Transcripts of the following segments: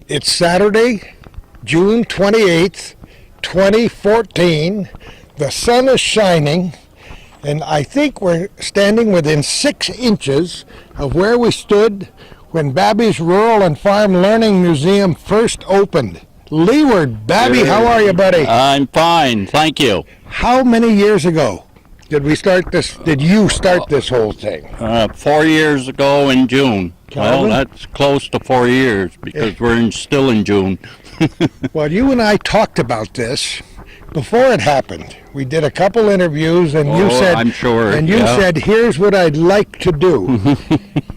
It's Saturday, June 28th, 2014. The sun is shining, and I think we're standing within 6 inches of where we stood when Babbie's Rural and Farm Learning Museum first opened. Leeward, Babbie, how are you, buddy? I'm fine, thank you. How many years ago did we start this? Did you start this whole thing? 4 years ago in June. Calvin? Well, that's close to 4 years because we're still in June. Well, you and I talked about this before it happened. We did a couple interviews, and you said, I'm sure. and you said, here's what I'd like to do.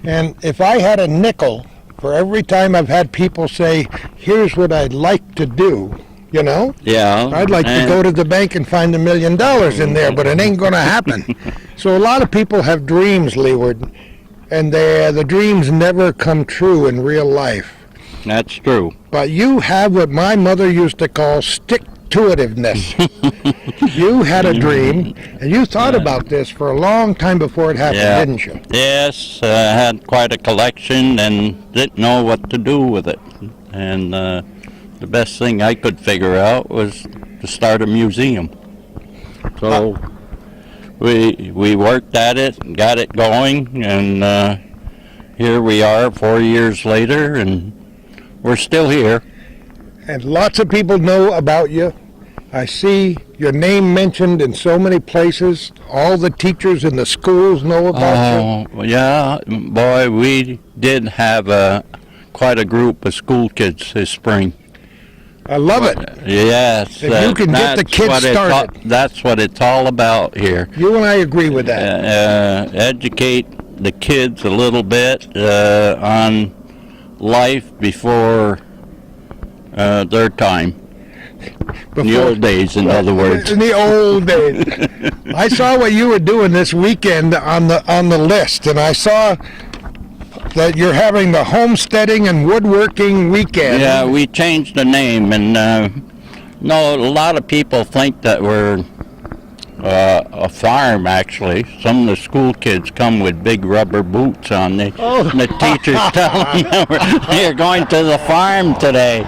And if I had a nickel for every time I've had people say, here's what I'd like to do, you know? Yeah. I'd like to go to the bank and find $1 million in there, but it ain't going to happen. So a lot of people have dreams, Leeward, and the dreams never come true in real life. That's true. But you have what my mother used to call stick-to-itiveness. You had a dream, and you thought about this for a long time before it happened, didn't you? Yes, I had quite a collection and didn't know what to do with it. And the best thing I could figure out was to start a museum. So we worked at it and got it going, and here we are 4 years later, and we're still here. And lots of people know about you. I see your name mentioned in so many places. All the teachers in the schools know about you. Oh, yeah, boy, we did have quite a group of school kids this spring. I love it. Yes. If you can get the kids started. That's what it's all about here. You and I agree with that. Educate the kids a little bit on life before their time. In the old days, in other words. In the old days. I saw what you were doing this weekend on the list, and I saw that you're having the homesteading and woodworking weekend. Yeah, we changed the name, and no, a lot of people think that we're a farm, actually. Some of the school kids come with big rubber boots on. The teachers tell them you're going to the farm today.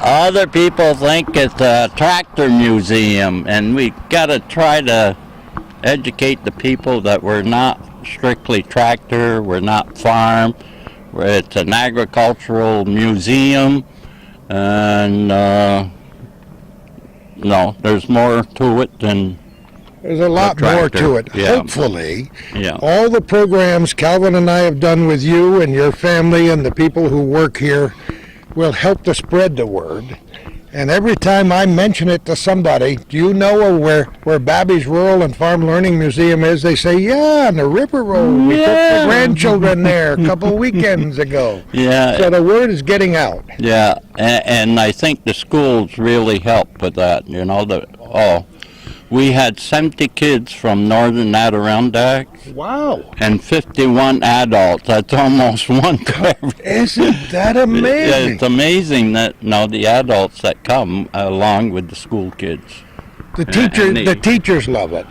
Other people think it's a tractor museum, and we got to try to educate the people that we're not strictly tractor, we're not farm, it's an agricultural museum, and no, there's more to it than there's a lot more to it. Yeah. Hopefully, all the programs Calvin and I have done with you and your family and the people who work here will help to spread the word. And every time I mention it to somebody, do you know where Babbie's Rural and Farm Learning Museum is? They say, yeah, on the River Road. We took the grandchildren there a couple weekends ago. Yeah. So the word is getting out. Yeah, and I think the schools really help with that. You know, we had 70 kids from northern Adirondack. Wow. And 51 adults. That's almost one for every. Isn't that amazing? It's amazing that the adults that come along with the school kids. The teachers love it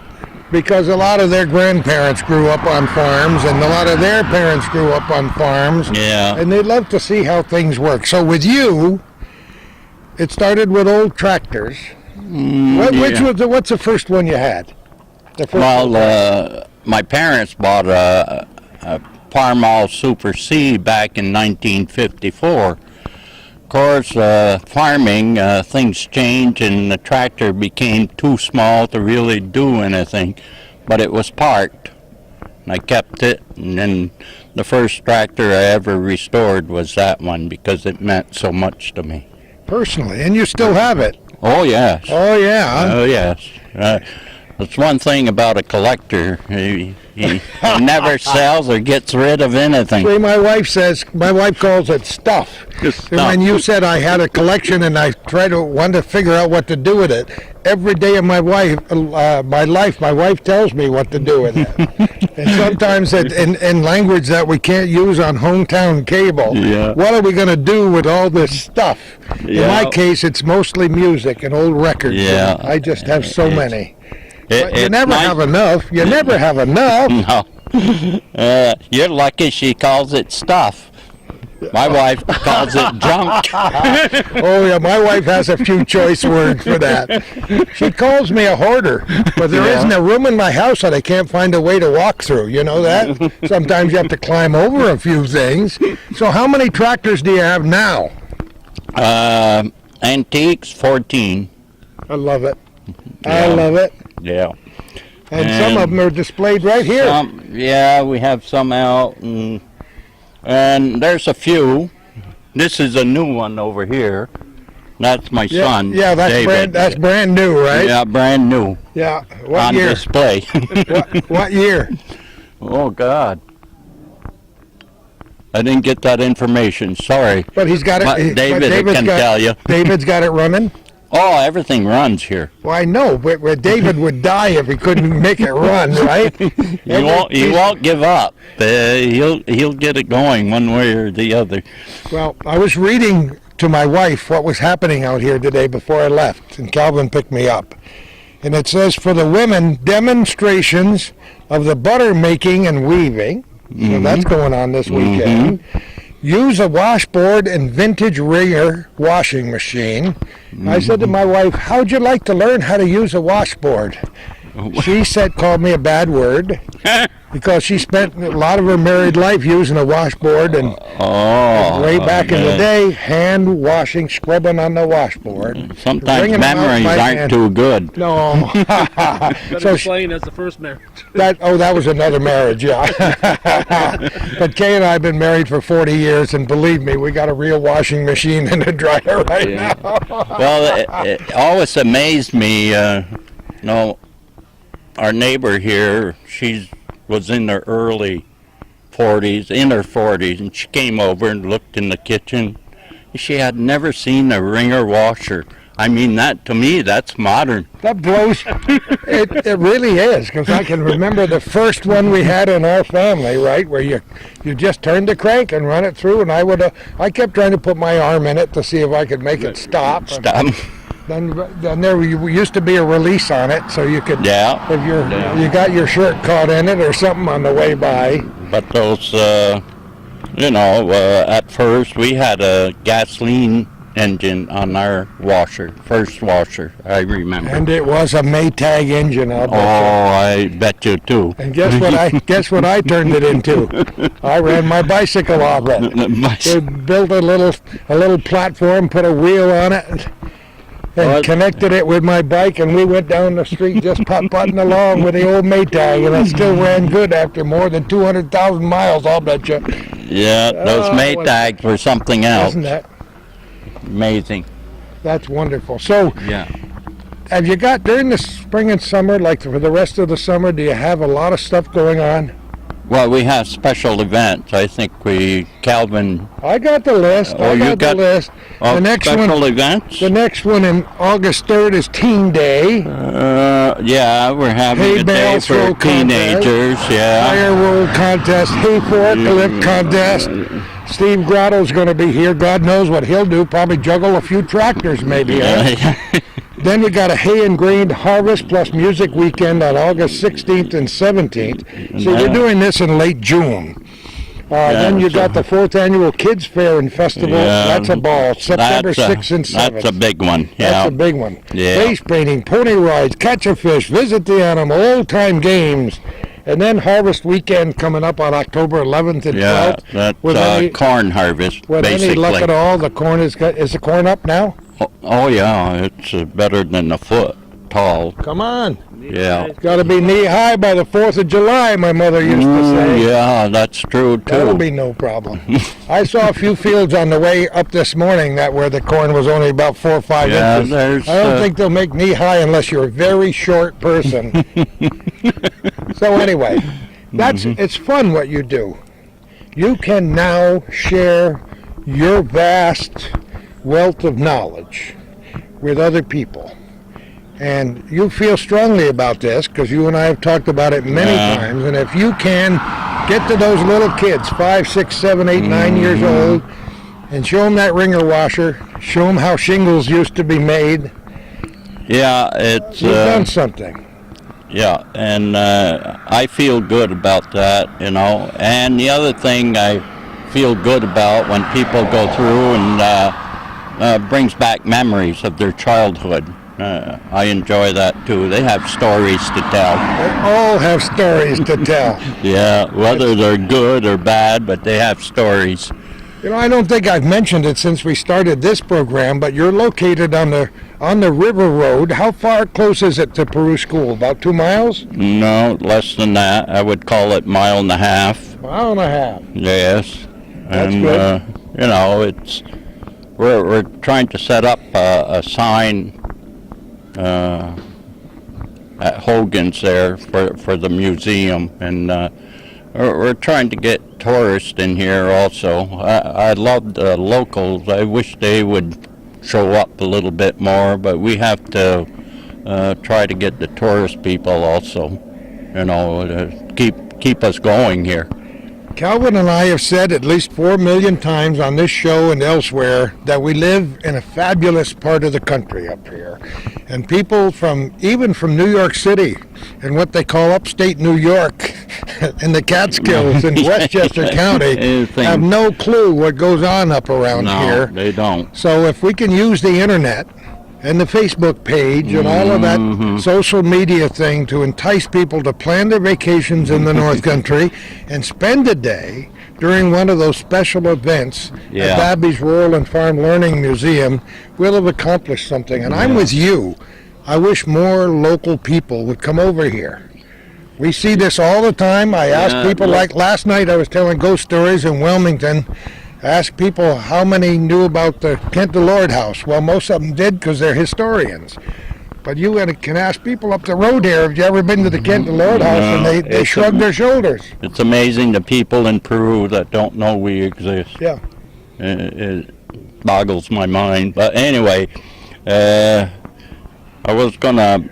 because a lot of their grandparents grew up on farms and a lot of their parents grew up on farms. Yeah. And they love to see how things work. So with you, it started with old tractors. What's the first one you had? My parents bought a Parmall Super C back in 1954. Of course, farming, things changed and the tractor became too small to really do anything, but it was parked. And I kept it, and then the first tractor I ever restored was that one because it meant so much to me. Personally, and you still have it. Oh, yes. Oh, yeah. Oh, yes. That's one thing about a collector. He never sells or gets rid of anything. See, my wife calls it stuff. And when you said I had a collection and I wanted to figure out what to do with it, every day of my life, my wife tells me what to do with it. And sometimes in language that we can't use on hometown cable, what are we going to do with all this stuff? In my case, it's mostly music and old records. Yeah. I just have so many. You never have enough. You never have enough. No. You're lucky she calls it stuff. My wife calls it junk. Oh, yeah, my wife has a few choice words for that. She calls me a hoarder, but there isn't a room in my house that I can't find a way to walk through. You know that? Sometimes you have to climb over a few things. So how many tractors do you have now? Antiques, 14. I love it. Yeah. I love it. Yeah. And some of them are displayed right here. We have some out, and there's a few. This is a new one over here. That's my son. Yeah, that's brand new, right? Yeah, brand new. Yeah. What on year? Display. What year? Oh God. I didn't get that information. Sorry. But he's got it. But David can tell you. David's got it running. Oh, everything runs here. Well, I know, but David would die if he couldn't make it run, right? He won't give up. He'll get it going one way or the other. Well, I was reading to my wife what was happening out here today before I left, and Calvin picked me up. And it says, for the women, demonstrations of the butter making and weaving. So that's going on this weekend. Use a washboard and vintage wringer washing machine. I said to my wife, how'd you like to learn how to use a washboard? She called me a bad word because she spent a lot of her married life using a washboard and way back in the day, hand washing, scrubbing on the washboard. Sometimes memories aren't too good. No. Better explain that's the first marriage. That was another marriage, yeah. But Kay and I have been married for 40 years, and believe me, we got a real washing machine and a dryer right now. Well, it always amazed me, our neighbor here, she was in her early 40s, and she came over and looked in the kitchen. She had never seen a wringer washer. I mean, to me, that's modern. That blows. It really is, because I can remember the first one we had in our family, right, where you just turn the crank and run it through, and I kept trying to put my arm in it to see if I could make it stop. Then there used to be a release on it, so you could, if you got your shirt caught in it or something on the way by. But those, at first we had a gasoline engine on our first washer, I remember. And it was a Maytag engine, I'll bet you. I bet you too. And guess what I turned it into? I ran my bicycle off it. We built a little platform, put a wheel on it, and connected it with my bike, and we went down the street just putt-putting along with the old Maytag, and it still ran good after more than 200,000 miles, I'll bet you. Yeah, those Maytags were something else. Isn't that amazing? That's wonderful. So, have you got, during the spring and summer, like for the rest of the summer, do you have a lot of stuff going on? Well, we have special events. I think Calvin. I got the list. The list. The next special events? The next one in August 3rd is Teen Day. We're having a day for teenagers. Fire roll contest, hay forklift contest. Steve Grotto's going to be here. God knows what he'll do. Probably juggle a few tractors, maybe. Then we got a hay and grain harvest plus music weekend on August 16th and 17th. So we're doing this in late June. Then you got the 4th annual Kids Fair and Festival. That's a ball. September 6th and 7th. That's a big one. That's a big one. Yeah. Face painting, pony rides, catch a fish, visit the animal, old-time games. And then harvest weekend coming up on October 11th and 12th. That's corn harvest, with basically. Any luck at all, the corn is the corn up now? Oh yeah, it's better than a foot tall. Come on. Yeah. It's got to be knee-high by the 4th of July, my mother used to say. Yeah, that's true, too. That'll be no problem. I saw a few fields on the way up this morning where the corn was only about 4 or 5 inches. I don't think they'll make knee-high unless you're a very short person. So anyway, it's fun what you do. You can now share your vast wealth of knowledge with other people. And you feel strongly about this because you and I have talked about it many times. And if you can get to those little kids, 5, 6, 7, 8, 9 years old, and show them that wringer washer, show them how shingles used to be made. Yeah, it's... You've done something. Yeah, and I feel good about that, And the other thing, feel good about when people go through and brings back memories of their childhood. I enjoy that too. They have stories to tell. They all have stories to tell. Yeah, whether they're good or bad, but they have stories. You know, I don't think I've mentioned it since we started this program, but you're located on the River Road. How far close is it to Peru School? About 2 miles? No, less than that. I would call it 1.5 miles. Mile and a half. Yes. That's and, good. You know, we're trying to set up a sign at Hogan's there for the museum, and we're trying to get tourists in here also. I love the locals. I wish they would show up a little bit more, but we have to try to get the tourist people also, you know, keep us going here. Calvin and I have said at least 4 million times on this show and elsewhere that we live in a fabulous part of the country up here. And people even from New York City and what they call upstate New York and the Catskills in Westchester County have no clue what goes on up around here. No, they don't. So if we can use the internet and the Facebook page and all of that social media thing to entice people to plan their vacations in the North Country and spend a day during one of those special events at Babbie's Rural and Farm Learning Museum, we'll have accomplished something. And I'm with you. I wish more local people would come over here. We see this all the time. I ask people, like last night I was telling ghost stories in Wilmington. Ask people how many knew about the Kent DeLord house. Well, most of them did because they're historians. But you can ask people up the road here, have you ever been to the Kent DeLord house? And they shrug their shoulders. It's amazing the people in Peru that don't know we exist. Yeah. It boggles my mind. But anyway, I was going to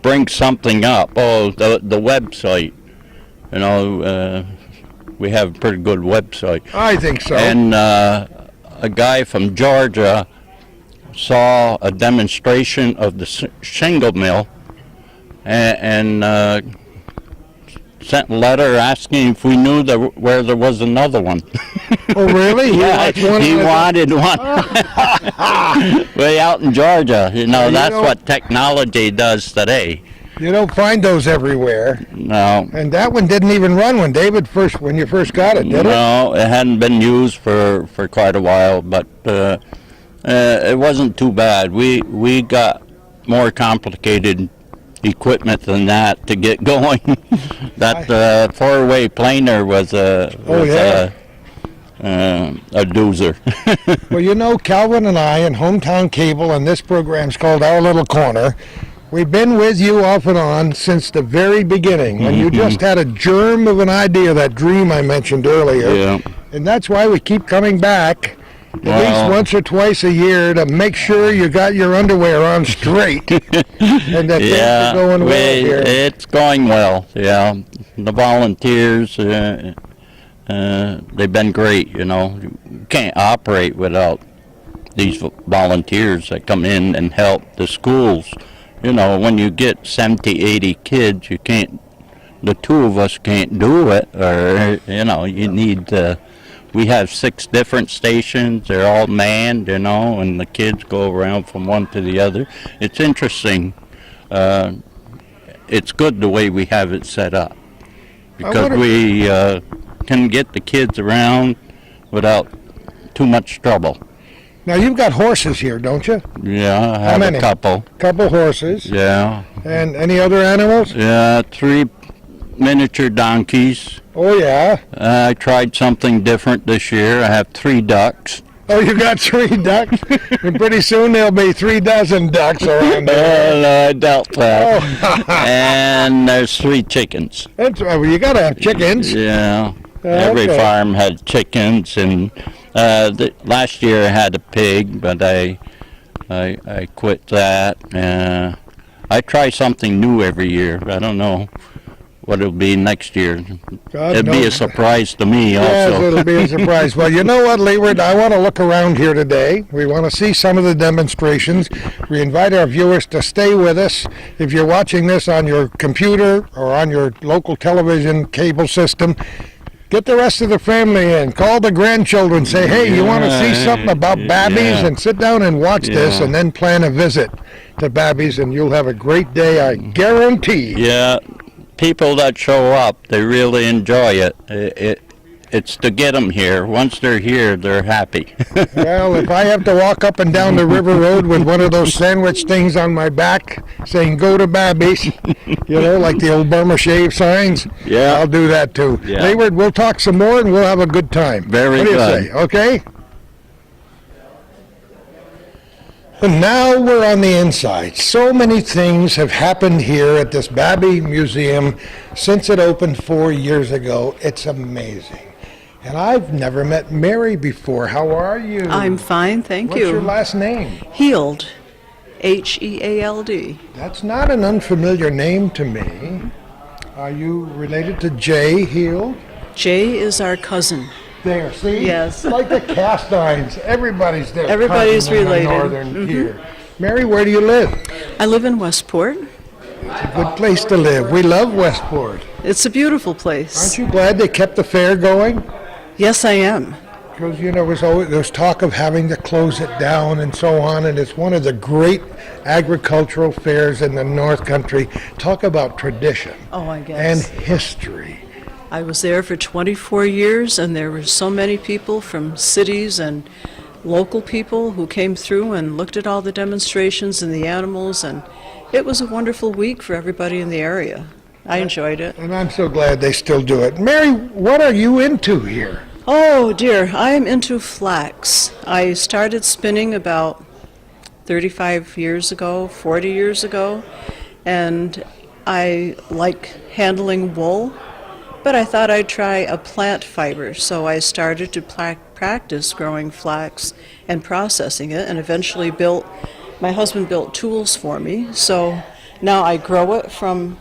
bring something up. Oh, the website. You know, we have a pretty good website. I think so. And a guy from Georgia saw a demonstration of the shingle mill and sent a letter asking if we knew where there was another one. Oh, really? He wanted one. Way out in Georgia. You know, that's what technology does today. You don't find those everywhere. No. And that one didn't even run when you first got it, did it? No, it hadn't been used for quite a while, but it wasn't too bad. We got more complicated equipment than that to get going. That four-way planer was a doozer. Well, you know, Calvin and I and Hometown Cable, and this program's called Our Little Corner. We've been with you off and on since the very beginning, when you just had a germ of an idea, that dream I mentioned earlier. Yeah. And that's why we keep coming back at least once or twice a year to make sure you got your underwear on straight and that things are going well here. It's going well, yeah. The volunteers, they've been great, you know. You can't operate without these volunteers that come in and help the schools. You know, when you get 70, 80 kids, you can't, the two of us can't do it, or, you know, you need we have 6 different stations, they're all manned, you know, and the kids go around from one to the other. It's interesting. It's good the way we have it set up, because we can get the kids around without too much trouble. Now, you've got horses here, don't you? Yeah, I have a couple. Couple horses. Yeah. And any other animals? Yeah, 3 miniature donkeys. Oh, yeah. I tried something different this year. I have 3 ducks. Oh, you got 3 ducks? And pretty soon there'll be 3 dozen ducks around there. No, I doubt that. Oh. And there's 3 chickens. That's right. Well, you got to have chickens. Yeah. Every farm had chickens, and last year I had a pig, but I quit that. I try something new every year. I don't know what it'll be next year. It'll be a surprise to me also. Yes, it'll be a surprise. Well, you know what, Leeward? I want to look around here today. We want to see some of the demonstrations. We invite our viewers to stay with us. If you're watching this on your computer or on your local television cable system, Get the rest of the family in. Call the grandchildren. Say, hey, you want to see something about Babbie's? And sit down and watch this, and then plan a visit to Babbie's, and you'll have a great day, I guarantee. Yeah, people that show up, they really enjoy it. It's to get them here. Once they're here, they're happy. Well, if I have to walk up and down the river road with one of those sandwich things on my back saying, go to Babbie's, like the old Burma Shave signs, I'll do that too. Yeah. Hayward, we'll talk some more and we'll have a good time. Very good. What do you say? Okay? And now we're on the inside. So many things have happened here at this Babbie Museum since it opened 4 years ago. It's amazing. And I've never met Mary before. How are you? I'm fine, thank you. What's your last name? Heald. H-E-A-L-D. That's not an unfamiliar name to me. Are you related to Jay Heald? Jay is our cousin. There, see? Yes. Like the cast irons. Everybody's there. Everybody's related. Northern here. Mary, where do you live? I live in Westport. It's a good place to live. We love Westport. It's a beautiful place. Aren't you glad they kept the fair going? Yes, I am. Because, there's talk of having to close it down and so on, and it's one of the great agricultural fairs in the North Country. Talk about tradition. Oh, I guess. And history. I was there for 24 years, and there were so many people from cities and local people who came through and looked at all the demonstrations and the animals, and it was a wonderful week for everybody in the area. I enjoyed it. And I'm so glad they still do it. Mary, what are you into here? Oh dear, I am into flax. I started spinning about 35 years ago, 40 years ago, and I like handling wool, but I thought I'd try a plant fiber, so I started to practice growing flax and processing it, and eventually my husband built tools for me, so now I grow it from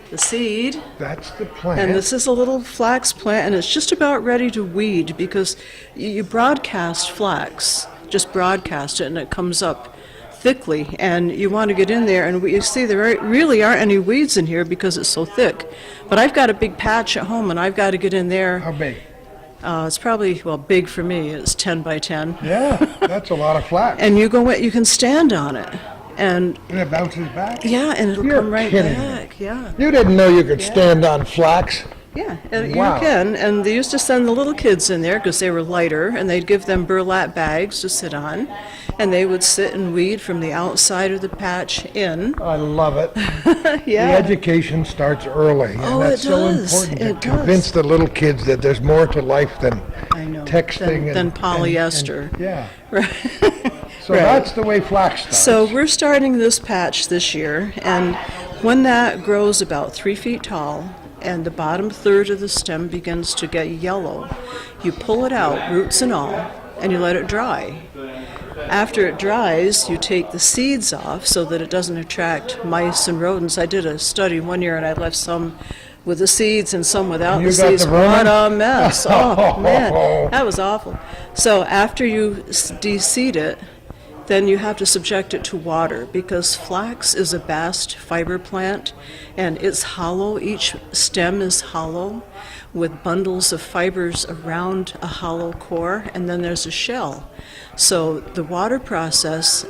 the seed. That's the plant. And this is a little flax plant, and it's just about ready to weed because you broadcast flax, just broadcast it, and it comes up thickly, and you want to get in there, and you see there really aren't any weeds in here because it's so thick. But I've got a big patch at home, and I've got to get in there. How big? It's probably, big for me. It's 10 by 10. Yeah, that's a lot of flax. And you can stand on it. And it bounces back? Yeah, and it'll You're come right kidding back. Yeah. You didn't know you could stand on flax? Yeah, and Wow. you can. And they used to send the little kids in there because they were lighter, and they'd give them burlap bags to sit on, and they would sit and weed from the outside of the patch in. I love it. Yeah. The education starts early, and Oh, that's it so does. important to It does. convince the little kids that there's more to life than I know. texting Than polyester. yeah. Right. So Right. that's the way flax starts. So we're starting this patch this year, and when that grows about 3 feet tall and the bottom third of the stem begins to get yellow, you pull it out, roots and all, and you let it dry. After it dries, you take the seeds off so that it doesn't attract mice and rodents. I did a study one year, and I left some with the seeds and some without You the got seeds. the vermin? What a mess. Oh, man, that was awful. So after you de-seed it, then you have to subject it to water because flax is a bast fiber plant, and it's hollow. Each stem is hollow with bundles of fibers around a hollow core, and then there's a shell. So the water process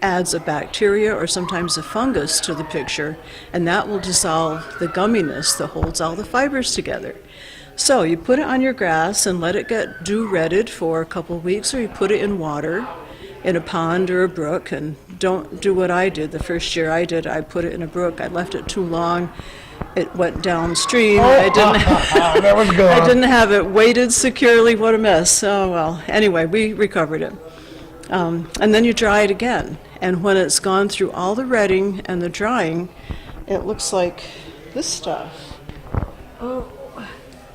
adds a bacteria or sometimes a fungus to the picture, and that will dissolve the gumminess that holds all the fibers together. So you put it on your grass and let it get dew-retted for a couple weeks, or you put it in water in a pond or a brook, and don't do what I did the first year I did. I put it in a brook. I left it too long. It went downstream. I That was good. I didn't have it weighted securely. What a mess. Oh, well. Anyway, we recovered it. And then you dry it again. And when it's gone through all the retting and the drying, it looks like this stuff. Oh,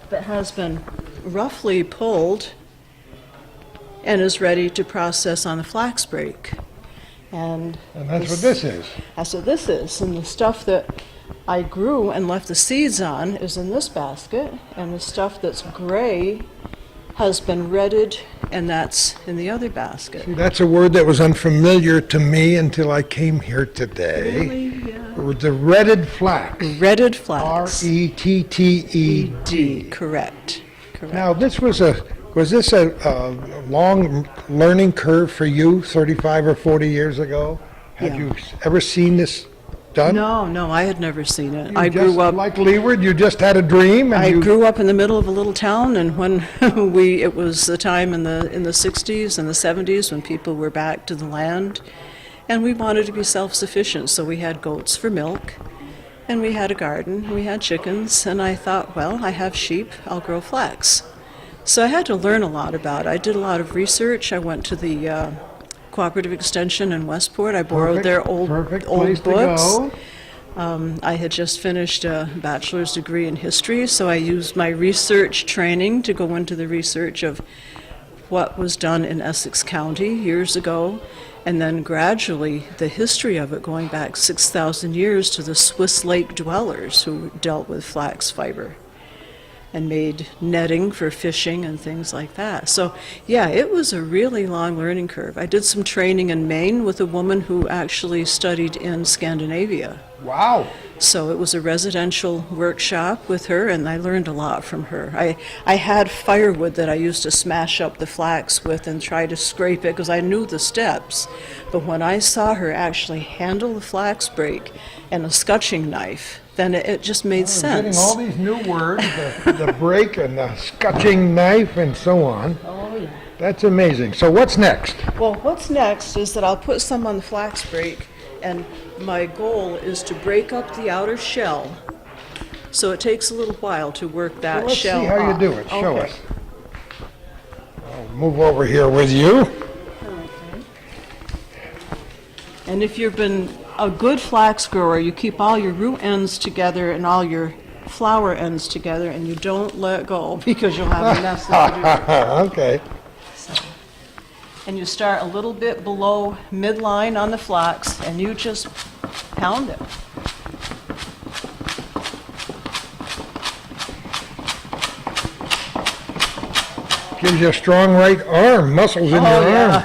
that has been roughly pulled and is ready to process on the flax break. And that's what this is. That's what this is. And the stuff that I grew and left the seeds on is in this basket, and the stuff that's gray has been retted, and that's in the other basket. See, that's a word that was unfamiliar to me until I came here today. Really? Yeah. The retted flax. Retted flax. R-E-T-T-E-D. Correct. Now, was this a long learning curve for you 35 or 40 years ago? Had you ever seen this done? No, I had never seen it. I You grew just, up. like Leeward, you just had a dream? And I you grew up in the middle of a little town, and when it was the time in the 60s and the 70s when people were back to the land, and we wanted to be self-sufficient, so we had goats for milk, and we had a garden, we had chickens, and I thought, well, I have sheep, I'll grow flax. So I had to learn a lot about it. I did a lot of research. I went to the Cooperative Extension in Westport. I borrowed their old place to books. go. I had just finished a bachelor's degree in history, so I used my research training to go into the research of what was done in Essex County years ago, and then gradually the history of it going back 6,000 years to the Swiss lake dwellers who dealt with flax fiber and made netting for fishing and things like that. So, yeah, it was a really long learning curve. I did some training in Maine with a woman who actually studied in Scandinavia. Wow. So it was a residential workshop with her, and I learned a lot from her. I had firewood that I used to smash up the flax with and try to scrape it because I knew the steps. But when I saw her actually handle the flax break and a scutching knife, then it just made sense. Getting all these new words, the break and the scutching knife and so on. Oh, yeah. That's amazing. So what's next? Well, what's next is that I'll put some on the flax break, and my goal is to break up the outer shell. So it takes a little while to work that Let's shell see how off. you do it. Show Okay. us. I'll move over here with you. And if you've been a good flax grower, you keep all your root ends together and all your flower ends together, and you don't let go because you'll have a mess if you do. Okay. And you start a little bit below midline on the flax, and you just pound it. Gives you a strong right arm, muscles in your arm.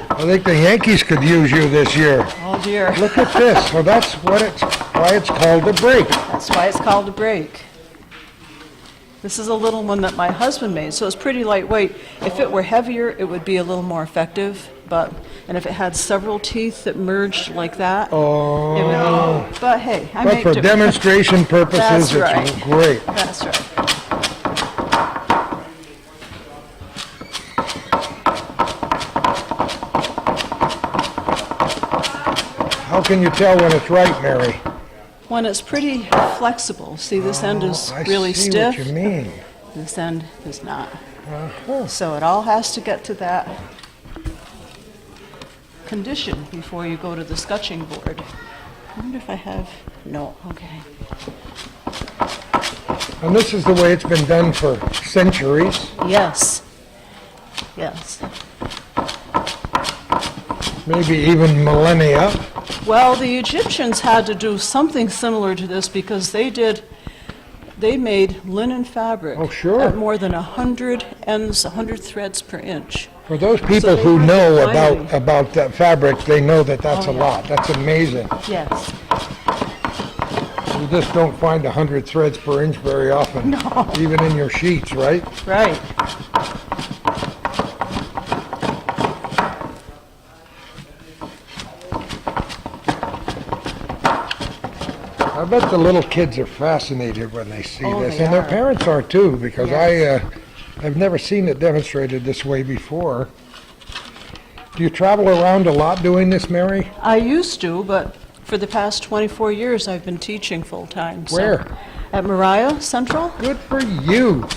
I think the Yankees could use you this year. Oh dear. Look at this. So that's why it's called a break. That's why it's called a break. This is a little one that my husband made, so it's pretty lightweight. If it were heavier, it would be a little more effective, and if it had several teeth that merged like that, it would be, but hey, I But make for do. demonstration purposes, That's it's right. great. That's right. How can you tell when it's right, Mary? When it's pretty flexible, see this end is really I see stiff, what you mean. this end is not. Uh-huh. So it all has to get to that condition before you go to the scutching board. I wonder if I have, no, okay. And this is the way it's been done for centuries. Yes, yes. Maybe even millennia. Well, the Egyptians had to do something similar to this because they made linen fabric Oh, sure. at more than 100 ends, 100 threads per inch. For those people they who had know to finally- about that fabric, they know that that's Oh, a yeah. lot. That's amazing. Yes. You just don't find 100 threads per inch very often. No. Even in your sheets, right? Right. I bet the little kids are fascinated when they see Oh, this, they and their are. parents are too, because Yes. I've never seen it demonstrated this way before. Do you travel around a lot doing this, Mary? I used to, but for the past 24 years, I've been teaching full-time. So Where? At Mariah Central. Good for you.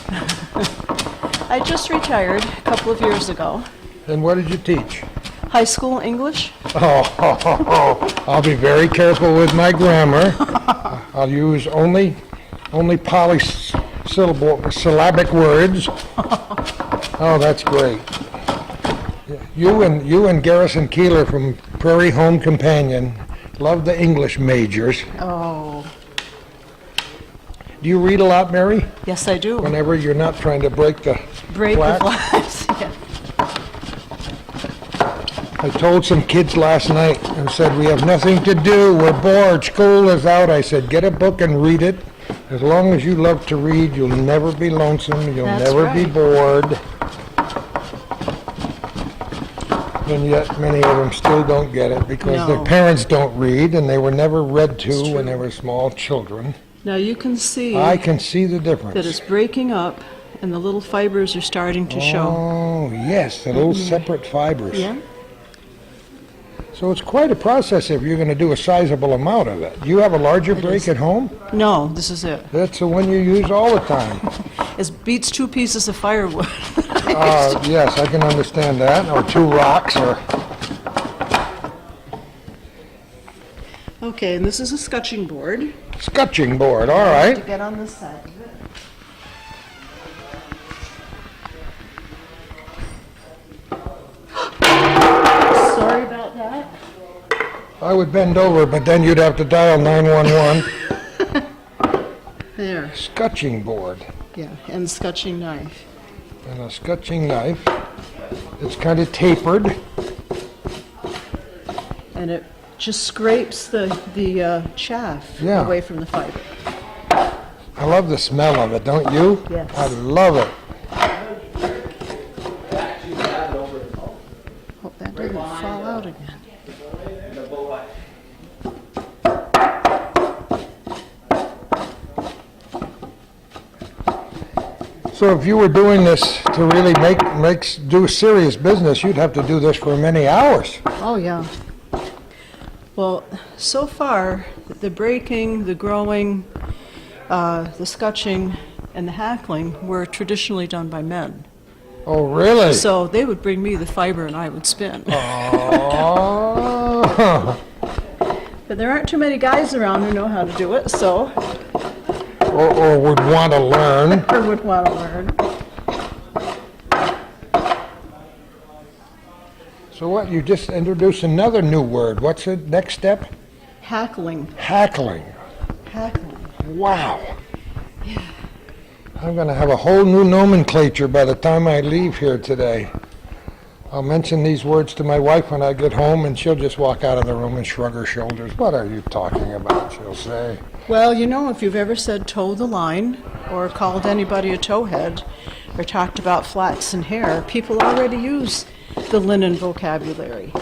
I just retired a couple of years ago. And what did you teach? High school English. I'll be very careful with my grammar. I'll use only polysyllabic words. Oh, that's great. You and Garrison Keeler from Prairie Home Companion love the English majors. Oh, Do you read a lot, Mary? yes, I do. Whenever you're not trying to break the Break flax? the flax. Yeah. I told some kids last night and said, we have nothing to do, we're bored, school is out. I said, get a book and read it. As long as you love to read, you'll never be lonesome, you'll That's never be right. bored. And yet many of them still don't get it because their No. parents don't read and they were never read to It's when true. they were small children. Now you can see I can see the that difference. it's breaking up and the little fibers are starting to show. Oh, yes, the little separate fibers. Yeah? So it's quite a process if you're going to do a sizable amount of it. You have a larger break at home? No, this is it. That's the one you use all the time. It beats 2 pieces of firewood. Yes, I can understand that, or 2 rocks, or... Okay, and this is a scutching board. Scutching board, all To right. get on this side of it. Sorry about that. I would bend over, but then you'd have to dial 911. There, Scutching board. yeah, and scutching knife. And a scutching knife. It's kind of tapered. And it just scrapes the chaff Yeah. away from the fiber. I love the smell of it, don't you? Yes. I love it. Hope that doesn't fall out again. So if you were doing this to really do serious business, you'd have to do this for many hours. Oh, yeah. Well, so far, the breaking, the growing, the scutching, and the hackling were traditionally done by men. Oh, really? So they would bring me the fiber and I would spin. Oh. But there aren't too many guys around who know how to do it, so or would want to learn. I would want to learn. So what, you just introduced another new word. What's the next step? Hackling. Hackling. Hackling. Wow. I'm going to have a whole new nomenclature by the time I leave here today. I'll mention these words to my wife when I get home, and she'll just walk out of the room and shrug her shoulders. What are you talking about, she'll say. Well, you know, if you've ever said toe the line, or called anybody a towhead, or talked about flaxen hair, people already use the linen vocabulary.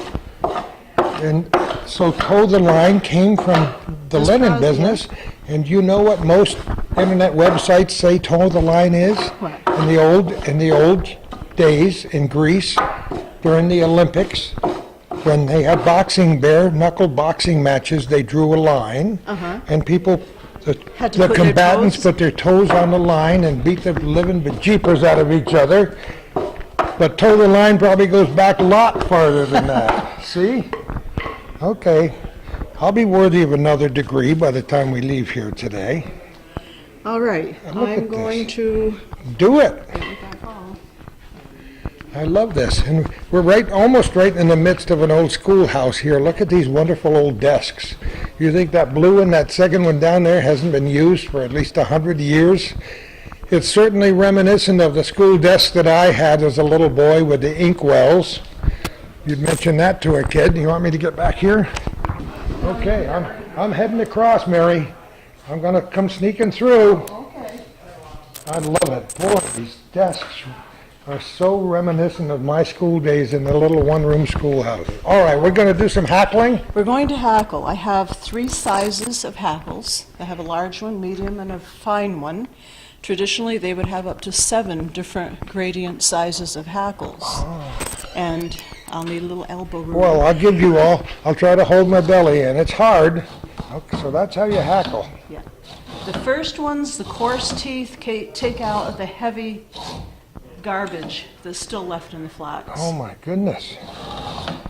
And so toe the line came from the That's linen probably business, and you know what most internet websites say toe the line is? What? In the old days in Greece, during the Olympics, when they had bare knuckle boxing matches, they drew a line, and people, Had to the put their combatants toes? put their toes on the line and beat the living bejeepers out of each other. But toe the line probably goes back a lot farther than that. See? Okay. I'll be worthy of another degree by the time we leave here today. All right, Look I'm at going this. to Do it. I love this. And we're almost right in the midst of an old schoolhouse here. Look at these wonderful old desks. You think that blue one, that second one down there, hasn't been used for at least 100 years? It's certainly reminiscent of the school desk that I had as a little boy with the inkwells. You'd mention that to a kid. You want me to get back here? Okay, I'm heading across, Mary. I'm going to come sneaking through. Okay. I love it. Boy, these desks are so reminiscent of my school days in the little one-room schoolhouse. All right, we're going to do some hackling. We're going to hackle. I have 3 sizes of hackles. I have a large one, medium, and a fine one. Traditionally, they would have up to 7 different gradient sizes of hackles. And I'll need a little elbow room. Well, I'll give you all. I'll try to hold my belly in. It's hard. Okay, so that's how you hackle. Yeah. The first one's the coarse teeth take out the heavy garbage that's still left in the flax. Oh my goodness.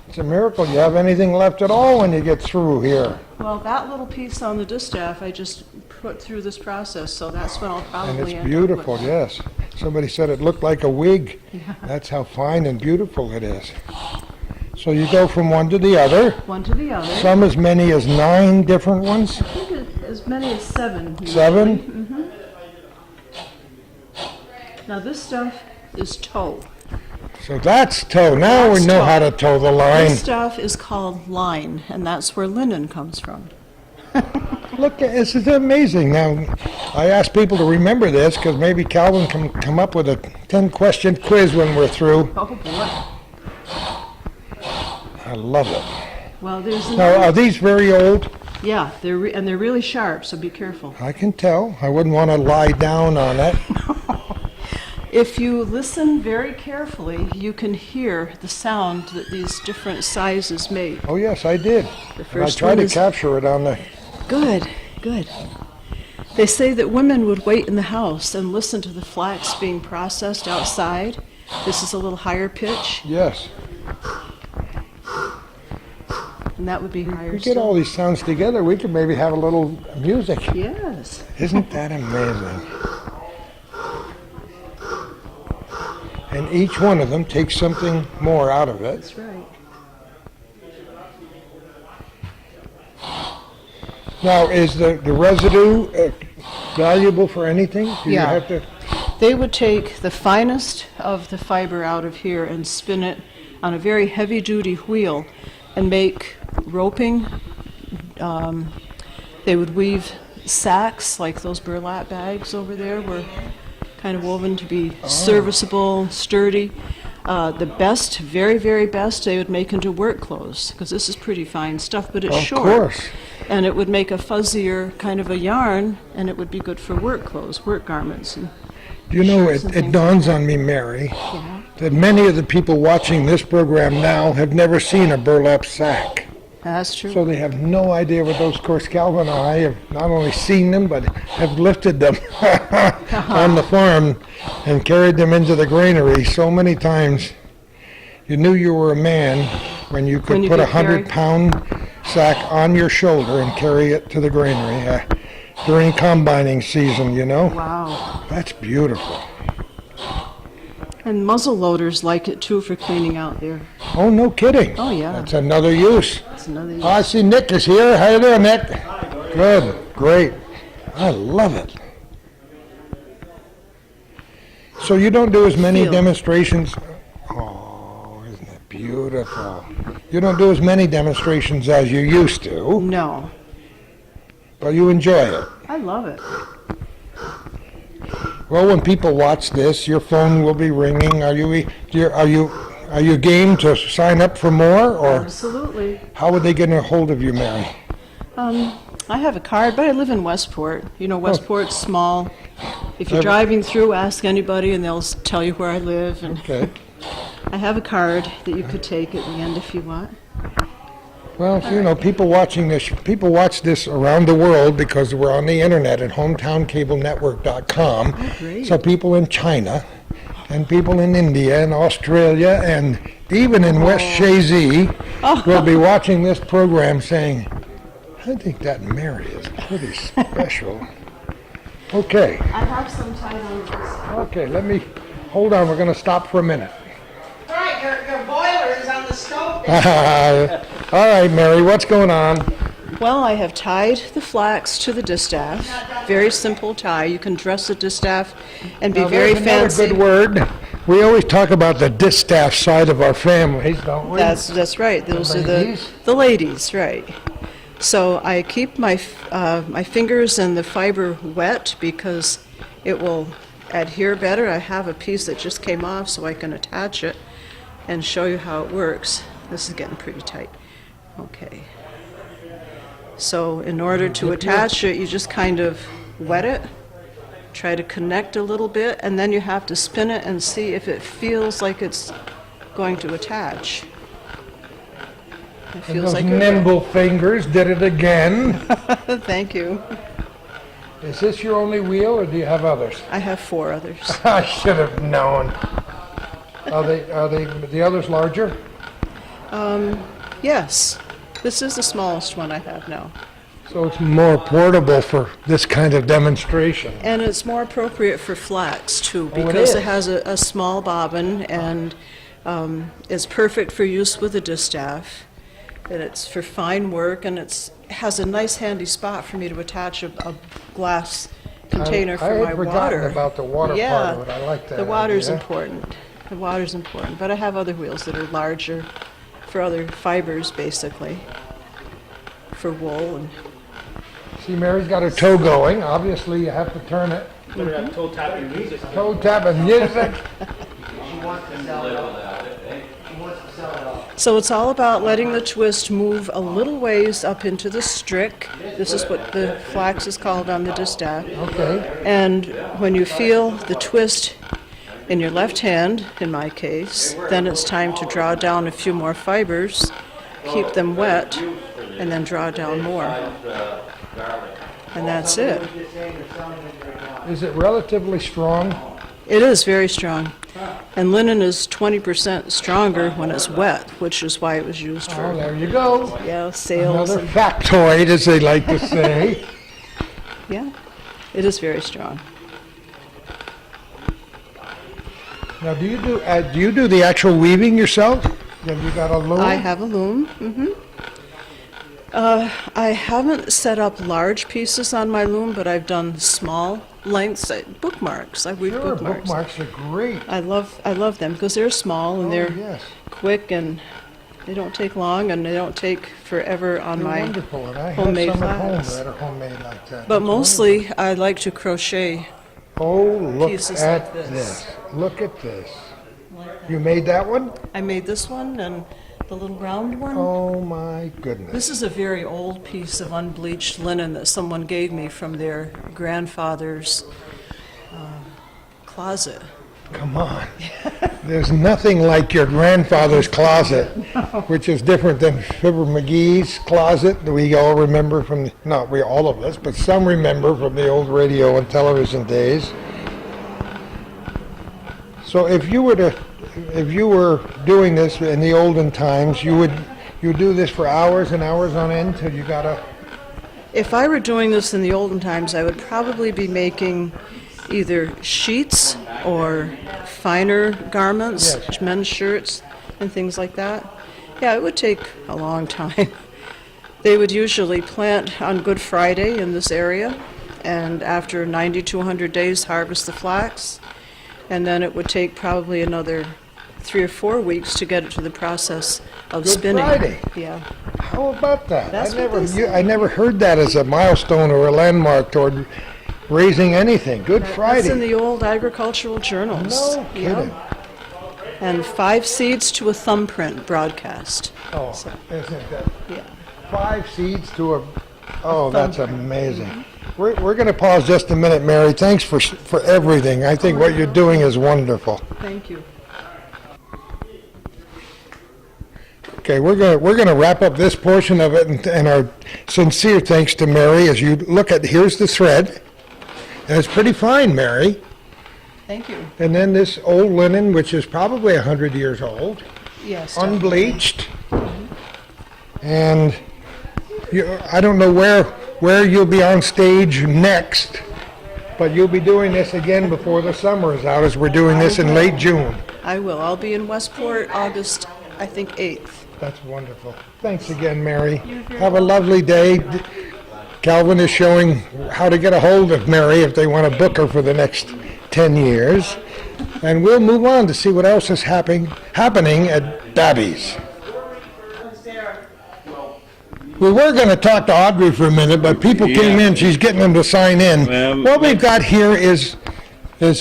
It's a miracle you have anything left at all when you get through here. Well, that little piece on the distaff I just put through this process, so that's what I'll And probably it's end beautiful, up with. yes. Somebody said it looked like a wig. That's how fine and beautiful it is. So you go from one to the other. One to the other. Some as many as 9 different ones. I think as many as 7. usually. 7? Now this stuff is toe. So that's tow. Now we That's know tow. how to tow the line. This stuff is called line, and that's where linen comes from. Look, this is amazing. Now, I ask people to remember this because maybe Calvin can come up with a 10-question quiz when we're through. Oh, boy. I love it. Well, there's Now, are these very old? yeah, and they're really sharp, so be careful. I can tell. I wouldn't want to lie down on it. If you listen very carefully, you can hear the sound that these different sizes make. Oh, yes, I did. The And I first tried one to is capture it on the... good, good. They say that women would wait in the house and listen to the flax being processed outside. This is a little higher pitch, Yes. and that would be higher We get all still. these sounds together, we could maybe have a little music. Yes. Isn't that amazing? And each one of them takes something more out of it. That's right. Now, is the residue valuable for anything? Do you Yeah. have to? They would take the finest of the fiber out of here and spin it on a very heavy-duty wheel and make roping. They would weave sacks, like those burlap bags over there were kind of woven to be serviceable, sturdy. The best, very, very best, they would make into work clothes, because this is pretty fine stuff, but it's Of short. course. And it would make a fuzzier kind of a yarn, and it would be good for work clothes, work garments. And You know, shirts and it things dawns like on me, Mary, Yeah. that many of the people watching this program now have never seen a burlap sack. That's true. So they have no idea what those. Of course, Calvin and I have not only seen them, but have lifted them on the farm and carried them into the granary so many times. You knew you were a man when you could When you put a could carry- 100-pound sack on your shoulder and carry it to the granary during combining season, you know? Wow. That's beautiful. And muzzle loaders like it too for cleaning out there. Oh, no kidding. Oh, yeah. That's another use. That's another Oh, I see Nick is here. How you doing, Nick? Good. Great. I love it. So you don't do as many Feel. demonstrations. Oh, isn't it beautiful? You don't do as many demonstrations as you used to, No. but you enjoy it. I love it. Well, when people watch this, your phone will be ringing. Are you game to sign up for more, or Absolutely. how would they get a hold of you, Mary? I have a card, but I live in Westport. You know, Westport's small. If you're I've- driving through, ask anybody and they'll tell you where I live. And Okay. I have a card that you could take at the end if you want. Well, you know, people watch this around the world because we're on the internet at hometowncablenetwork.com. Oh, great. So people in China and people in India and Australia and even in West Shazy will be watching this program saying, I think that Mary is pretty special. Okay, I have some tied on this. okay, hold on, we're going to stop for a minute. All right, your boiler is on the stove. All right, Mary, what's going on? Well, I have tied the flax to the distaff. Very simple tie. You can dress the distaff and be Now, very there's another fancy. good word. We always talk about the distaff side of our families, don't we? That's right. Those are ladies? the ladies, right? So I keep my my fingers and the fiber wet because it will adhere better. I have a piece that just came off, so I can attach it and show you how it works. This is getting pretty tight. Okay. So in order to attach it, you just kind of wet it, try to connect a little bit, and then you have to spin it and see if it feels like it's going to attach. It And feels those like it will. nimble fingers did it again. Thank you. Is this your only wheel, or do you have others? I have 4 others. I should have known. Are they the others larger? Yes, this is the smallest one I have now. So it's more portable for this kind of demonstration. And it's more appropriate for flax too, Oh, it because is. it has a small bobbin and it's perfect for use with a distaff. And it's for fine work, and it has a nice handy spot for me to attach a glass container I for had my forgotten water. about the water Yeah, part of it. I like that the water's idea. important. the water's important. But I have other wheels that are larger for other fibers, basically, for wool. And See, Mary's got her toe going. Obviously, you have to turn it. Better have toe tapping music. Toe tapping music. so it's all about letting the twist move a little ways up into the strick. This is what the flax is called on the distaff. Okay. And when you feel the twist in your left hand, in my case, then it's time to draw down a few more fibers, keep them wet, and then draw down more. And that's it. Is it relatively strong? It is very strong. And linen is 20% stronger when it's wet, which is why it was used Oh, for, there you go. sails. Another factoid, as they like to say. Yeah, it is very strong. Now, do you do the actual weaving yourself? Have you got a loom? I have a loom. I haven't set up large pieces on my loom, but I've done small lengths, bookmarks. I weave Sure, bookmarks. bookmarks are great. I love them because they're small and they're yes. quick and they don't take long and they don't take forever on They're my wonderful, and I have homemade some at home flags. that are homemade like that. But That's mostly I like to crochet. wonderful. Oh, look pieces at like this. Look at this. You made that one? I made this one and the little round one. Oh my goodness. This is a very old piece of unbleached linen that someone gave me from their grandfather's closet. Come on. There's nothing like your grandfather's closet, which is different than Fibber McGee's closet that we all remember from, not we all of us, but some remember from the old radio and television days. So if you were doing this in the olden times, you do this for hours and hours on end till you gotta. If I were doing this in the olden times, I would probably be making either sheets or finer garments, Yes. men's shirts and things like that. Yeah, it would take a long time. They would usually plant on Good Friday in this area, and after 90 to 100 days harvest the flax, and then it would take probably another 3 or 4 weeks to get it to the process of Good spinning. Friday. Yeah. How about that? That's what they say. I never heard that as a milestone or a landmark toward raising anything. Good Friday. That's in the old agricultural journals. No kidding. And 5 seeds to a thumbprint broadcast. Oh, isn't that Yeah. 5 seeds to a? Oh, that's amazing. We're going to pause just a minute, Mary. Thanks for everything. I think what you're doing is wonderful. Thank you. Okay, we're going to wrap up this portion of it, and our sincere thanks to Mary as you look at. Here's the thread, and it's pretty fine, Mary. Thank you. And then this old linen, which is probably 100 years old, Yes. unbleached, and I don't know where you'll be on stage next, but you'll be doing this again before the summer is out, as we're doing this in late June. I will. I'll be in Westport August, I think, 8th. That's wonderful. Thanks again, Mary. Have a lovely day. Calvin is showing how to get a hold of Mary if they want to book her for the next 10 years. And we'll move on to see what else is happening at Babbie's. We were going to talk to Audrey for a minute, but people came in. She's getting them to sign in. What we've got here is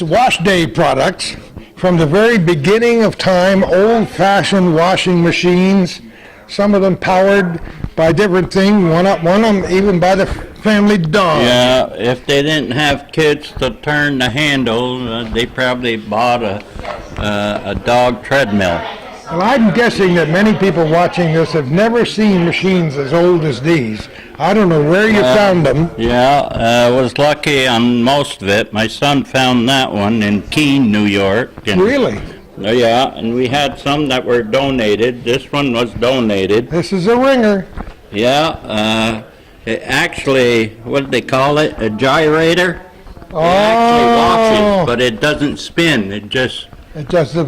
wash day products from the very beginning of time, old-fashioned washing machines, some of them powered by different things, one of them even by the family dog. Yeah, if they didn't have kids to turn the handle, they probably bought a dog treadmill. Well, I'm guessing that many people watching this have never seen machines as old as these. I don't know where you found them. Yeah, I was lucky on most of it. My son found that one in Keene, New York. And, Really? Yeah, and we had some that were donated. This one was donated. This is a ringer. Yeah, it actually, what do they call it? A gyrator? It actually washes, but it doesn't spin. It just... It does the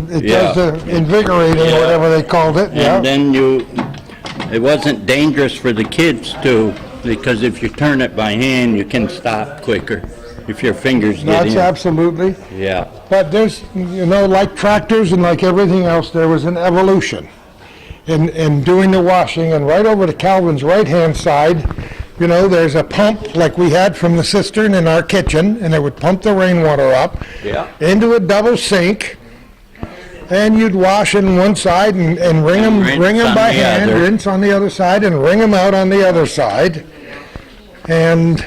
invigorating, or whatever they called it. And then it wasn't dangerous for the kids too, because if you turn it by hand, you can stop quicker. if your fingers get That's in. absolutely. Yeah. But there's, you know, like tractors and like everything else, there was an evolution in doing the washing. And right over to Calvin's right-hand side, you know, there's a pump like we had from the cistern in our kitchen, and it would pump the rainwater up Yeah. into a double sink. And you'd wash in one side and wring them rinse on by the hand, other. rinse on the other side, and wring them out on the other side. And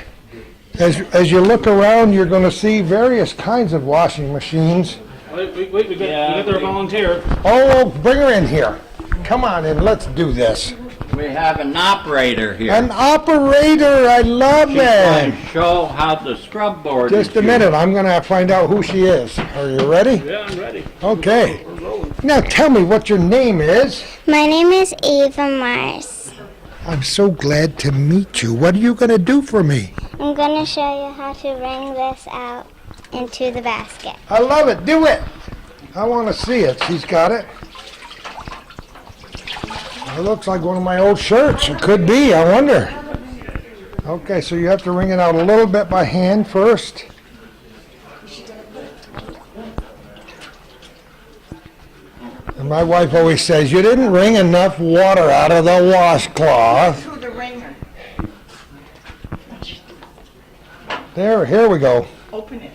as you look around, you're going to see various kinds of washing machines. Wait, we got their volunteer. Oh, bring her in here. Come on in, let's do this. We have an operator here. An operator, I love She's going that. to show how the scrub board Just is a used. minute, I'm going to find out who she is. Are you ready? Yeah, I'm ready. Okay. Now tell me what your name is. My name is Ava Mars. I'm so glad to meet you. What are you going to do for me? I'm going to show you how to wring this out into the basket. I love it. Do it. I want to see it. She's got it. It looks like one of my old shirts. It could be. I wonder. Okay, so you have to wring it out a little bit by hand first. And my wife always says, you didn't wring enough water out of the washcloth. Through the ringer. There, here we go. Open it.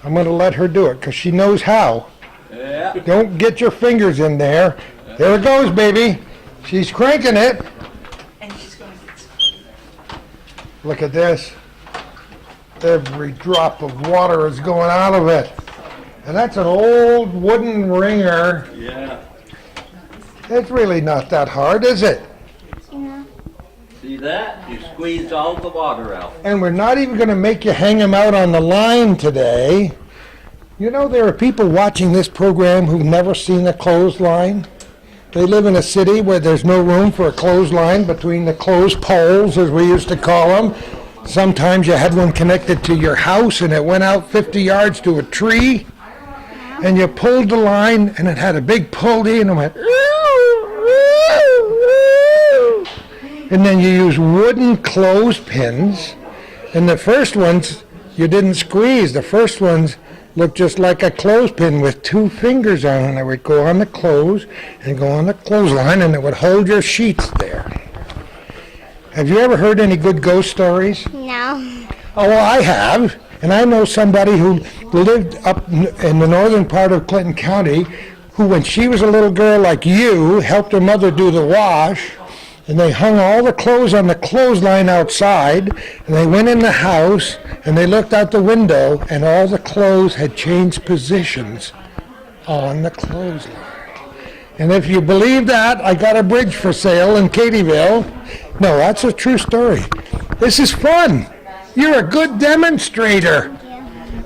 I'm going to let her do it because she knows how. Yeah. Don't get your fingers in there. There it goes, baby. She's cranking it. And she's going to get. Look at this. Every drop of water is going out of it. And that's an old wooden wringer. Yeah. It's really not that hard, is it? See that? You squeezed all the water out. And we're not even going to make you hang them out on the line today. You know, there are people watching this program who've never seen a clothesline. They live in a city where there's no room for a clothesline between the clothes poles, as we used to call them. Sometimes you had one connected to your house and it went out 50 yards to a tree. And you pulled the line and it had a big pulley and it went, and then you use wooden clothespins. And the first ones you didn't squeeze. The first ones looked just like a clothespin with two fingers on it. And it would go on the clothes and go on the clothesline and it would hold your sheets there. Have you ever heard any good ghost stories? No. Oh, well, I have. And I know somebody who lived up in the northern part of Clinton County who, when she was a little girl like you, helped her mother do the wash. And they hung all the clothes on the clothesline outside, and they went in the house, and they looked out the window, and all the clothes had changed positions on the clothesline. And if you believe that, I got a bridge for sale in Katyville. No, that's a true story. This is fun. You're a good demonstrator.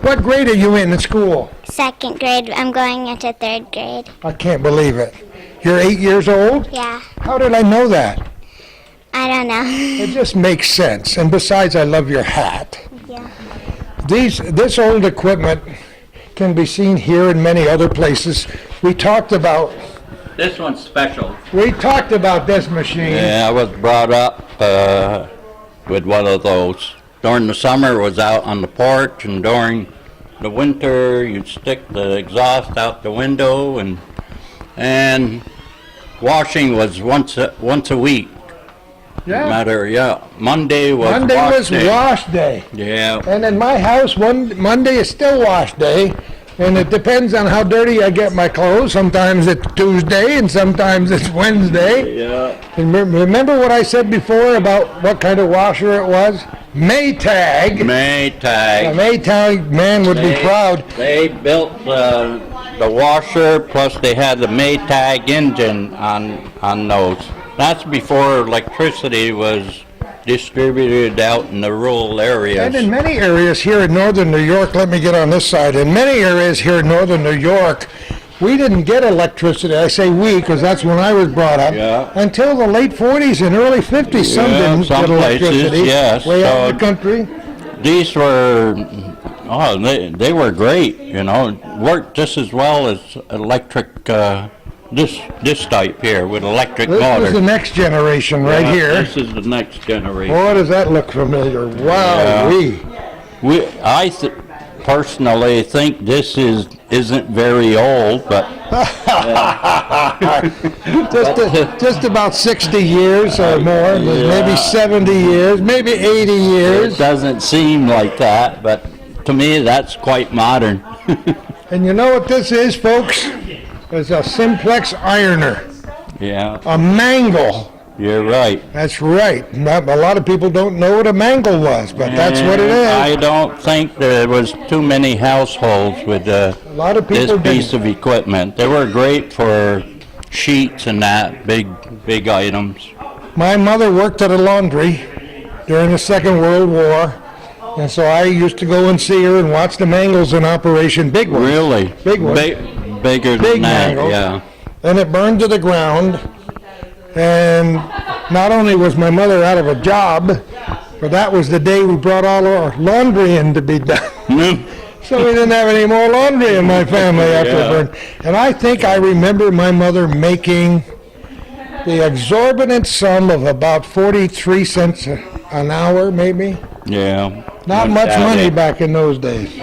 What grade are you in school? 2nd grade. I'm going into 3rd grade. I can't believe it. You're 8 years old? Yeah. How did I know that? I don't know. It just makes sense. And besides, I love your hat. Yeah. This old equipment can be seen here and many other places. We talked about This one's special. this machine. Yeah, I was brought up with one of those. During the summer, it was out on the porch, and during the winter, you'd stick the exhaust out the window, and washing was once a week. Monday was wash day. Yeah. And in my house, Monday is still wash day. And it depends on how dirty I get my clothes. Sometimes it's Tuesday and sometimes it's Wednesday. Yeah. And remember what I said before about what kind of washer it was? Maytag. A Maytag. Maytag man would be proud. They built the washer, plus they had the Maytag engine on those. That's before electricity was distributed out in the rural areas. And in many areas here in northern New York, let me get on this side, in many areas here in northern New York, we didn't get electricity. I say we because that's when I was brought up. Yeah. Until the late 40s and early 50s, some Yeah, didn't some get electricity. places, yes. Way out in So the country. These were, they were great, worked just as well as electric, this type here with electric This motor. is the next generation right Yeah, here. This is the next generation. Boy, does that look familiar. Wow-wee. Personally think this isn't very old, but Just about 60 years or more, maybe 70 years, maybe 80 it years. doesn't seem like that. But to me, that's quite modern. And you know what this is, folks? It's a simplex ironer, Yeah, a mangle. you're right. That's right. A lot of people don't know what a mangle was, but that's what it I is. don't think there was too many households with A lot of this people piece didn't. of equipment. They were great for sheets and that, big items. My mother worked at a laundry during the Second World War, and so I used to go and see her and watch the mangles in operation. Big ones. Really? Big ones. Bigger than Big that, mangles. yeah. And it burned to the ground. And not only was my mother out of a job, but that was the day we brought all our laundry in to be done. So we didn't have any more laundry in my family after it burned. And I think I remember my mother making the exorbitant sum of about 43 cents an hour, maybe. Yeah. Not much money back in those days.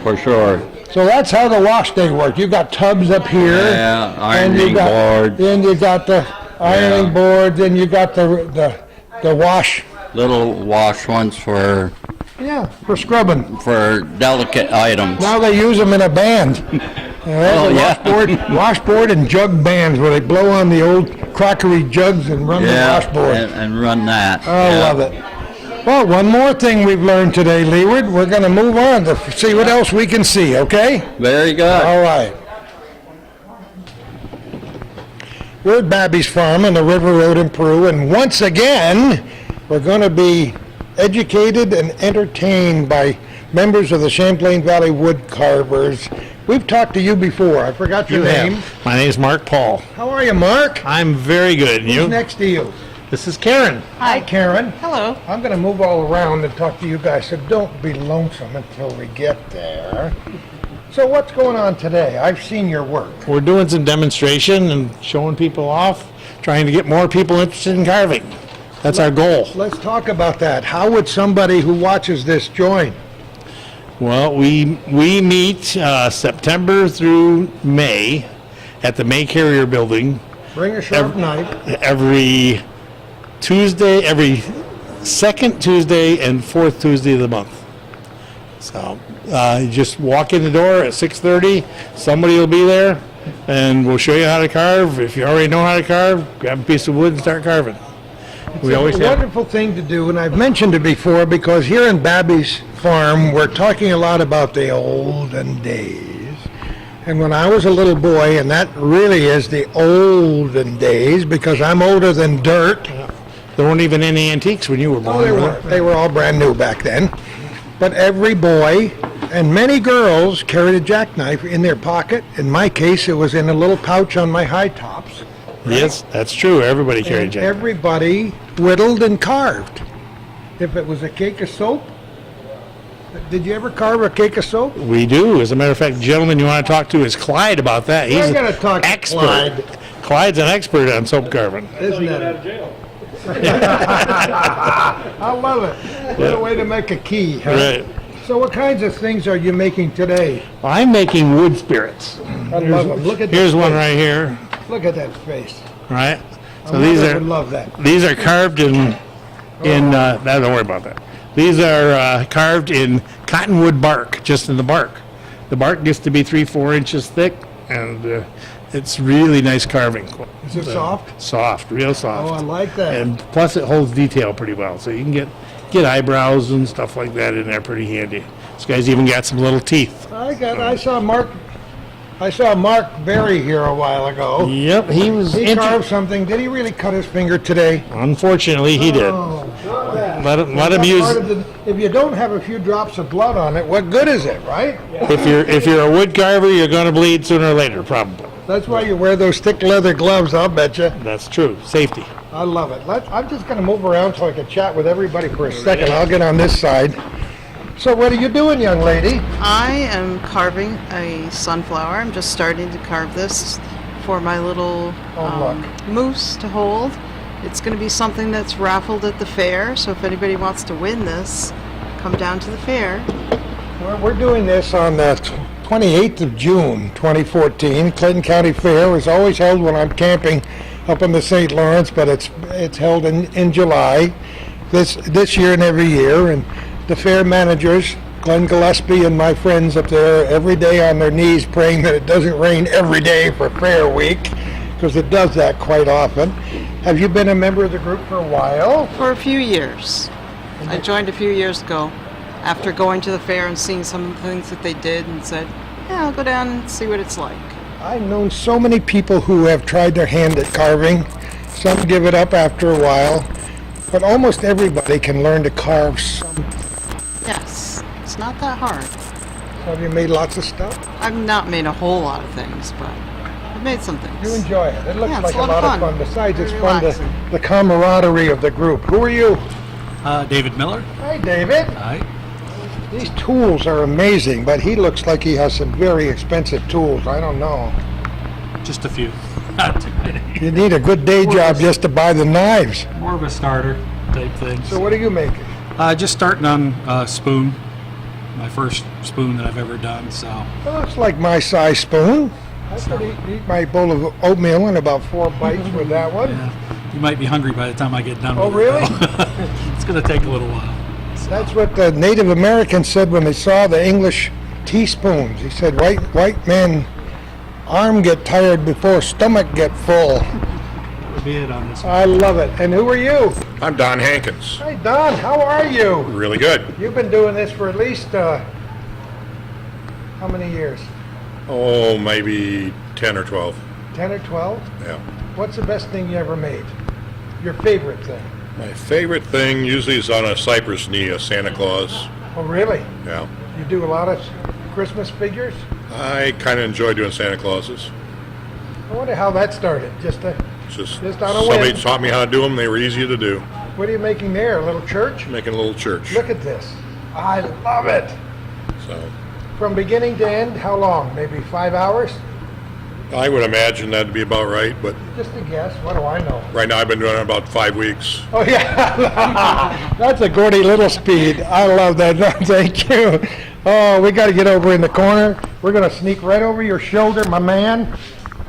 For sure. So that's how the wash day worked. You got tubs up here. Yeah, and you ironing got, boards. Then you got the ironing boards, and you got the wash. Little wash ones for Yeah, for scrubbing. delicate items. Now they use them in a band. Washboard and jug bands where they blow on the old crockery jugs and run the washboard. and run that. I love it. Well, one more thing we've learned today, Leeward. We're going to move on to see what else we can see, okay? Very good. All right. We're at Babbie's farm on the River Road in Peru, and once again, we're going to be educated and entertained by members of the Champlain Valley Wood Carvers. We've talked to you before. I forgot your name. My name's Mark Paul. How are you, Mark? I'm very good. And Who's you? next to you? This is Karen. Hi, Karen. Hello. I'm going to move all around and talk to you guys, so don't be lonesome until we get there. So what's going on today? I've seen your work. We're doing some demonstration and showing people off, trying to get more people interested in carving. That's our goal. Let's talk about that. How would somebody who watches this join? Well, we meet September through May at the May Carrier Building Bring a sharp knife. every Tuesday, every second Tuesday and fourth Tuesday of the month. So you just walk in the door at 6:30. Somebody will be there, and we'll show you how to carve. If you already know how to carve, grab a piece of wood and start carving. We always It's a have. wonderful thing to do, and I've mentioned it before because here in Babbie's farm, we're talking a lot about the olden days. And when I was a little boy, and that really is the olden days because I'm older than dirt. There weren't even any antiques when you were born. Oh, they were were. They were all brand new back then. But every boy and many girls carried a jackknife in their pocket. In my case, it was in a little pouch on my high tops. Yes, that's true. Everybody carried And jack. everybody whittled and carved. If it was a cake of soap, did you ever carve a cake of soap? We do. As a matter of fact, the gentleman you want to talk to is Clyde about that. He's We're gonna an talk to expert. Clyde. Clyde's an expert on soap carving. Isn't it? I love it. What a way to make a key, huh? Right. So what kinds of things are you making today? I'm making wood spirits. I love them. Look at Here's that one face. right here. Look at that face. Right. So My these mother are would love that. these are carved in no, don't worry about that. These are carved in cottonwood bark, just in the bark. The bark gets to be 3-4 inches thick, and it's really nice carving. Is it soft? Soft, real soft. Oh, I like that. And plus it holds detail pretty well, so you can get eyebrows and stuff like that in there pretty handy. This guy's even got some little teeth. I saw Mark Berry here a while ago. Yep, he was He carved something. Did he really cut his finger today? Unfortunately, he did. Oh, Let him That's use. part of if you don't have a few drops of blood on it, what good is it, right? If you're a wood carver, you're going to bleed sooner or later, probably. That's why you wear those thick leather gloves, I'll bet you. That's true. Safety. I love it. I'm just going to move around so I can chat with everybody for a second. I'll get on this side. So what are you doing, young lady? I am carving a sunflower. I'm just starting to carve this for my little moose to hold. It's going to be something that's raffled at the fair, so if anybody wants to win this, come down to the fair. We're doing this on the 28th of June, 2014. Clinton County Fair is always held when I'm camping up in the St. Lawrence, but it's held in July this year and every year. And the fair managers, Glenn Gillespie and my friends up there, every day on their knees praying that it doesn't rain every day for Fair Week, because it does that quite often. Have you been a member of the group for a while? For a few years. I joined a few years ago after going to the fair and seeing some of the things that they did and said, yeah, I'll go down and see what it's like. I've known so many people who have tried their hand at carving. Some give it up after a while, but almost everybody can learn to carve some. Yes, it's not that hard. Have you made lots of stuff? I've not made a whole lot of things, but I've made some things. You enjoy it. It looks Yeah, it's like a a lot lot of of fun. fun. Besides, it's Very fun relaxing. the camaraderie of the group. Who are you? David Miller. Hi, David. Hi. These tools are amazing, but he looks like he has some very expensive tools. I don't know. Just a few. Not too many. You need a good day job just to buy the knives. More of a starter type thing. So what are you making? Just starting on spoon. My first spoon that I've ever done. So It looks like my size spoon. I could eat my bowl of oatmeal in about 4 bites with that one. yeah, you might be hungry by the time I get done. Oh, with really? It, though. It's going to take a little while. That's what the Native Americans said when they saw the English teaspoons. He said, white men arm get tired before stomach get full. That'll be it on this one. I love it. And who are you? I'm Don Hankins. Hi, Don. How are you? Really good. You've been doing this for at least, how many years? Oh, maybe 10 or 12. 10 or 12? Yeah. What's the best thing you ever made? Your favorite thing? My favorite thing usually is on a cypress knee, a Santa Claus. Oh, really? Yeah. You do a lot of Christmas figures? I kind of enjoy doing Santa Clauses. I wonder how that started. Just on a Somebody whim. taught me how to do them. They were easy to do. What are you making there? A little church? Making a little church. Look at this. I love it. So From beginning to end, how long? Maybe 5 hours? I would imagine that'd be about right. But Just a guess. What do I know? right now I've been doing it about 5 weeks. Oh, yeah. That's a Gordy Little speed. I love that. No, thank you. Oh, we got to get over in the corner. We're going to sneak right over your shoulder, my man.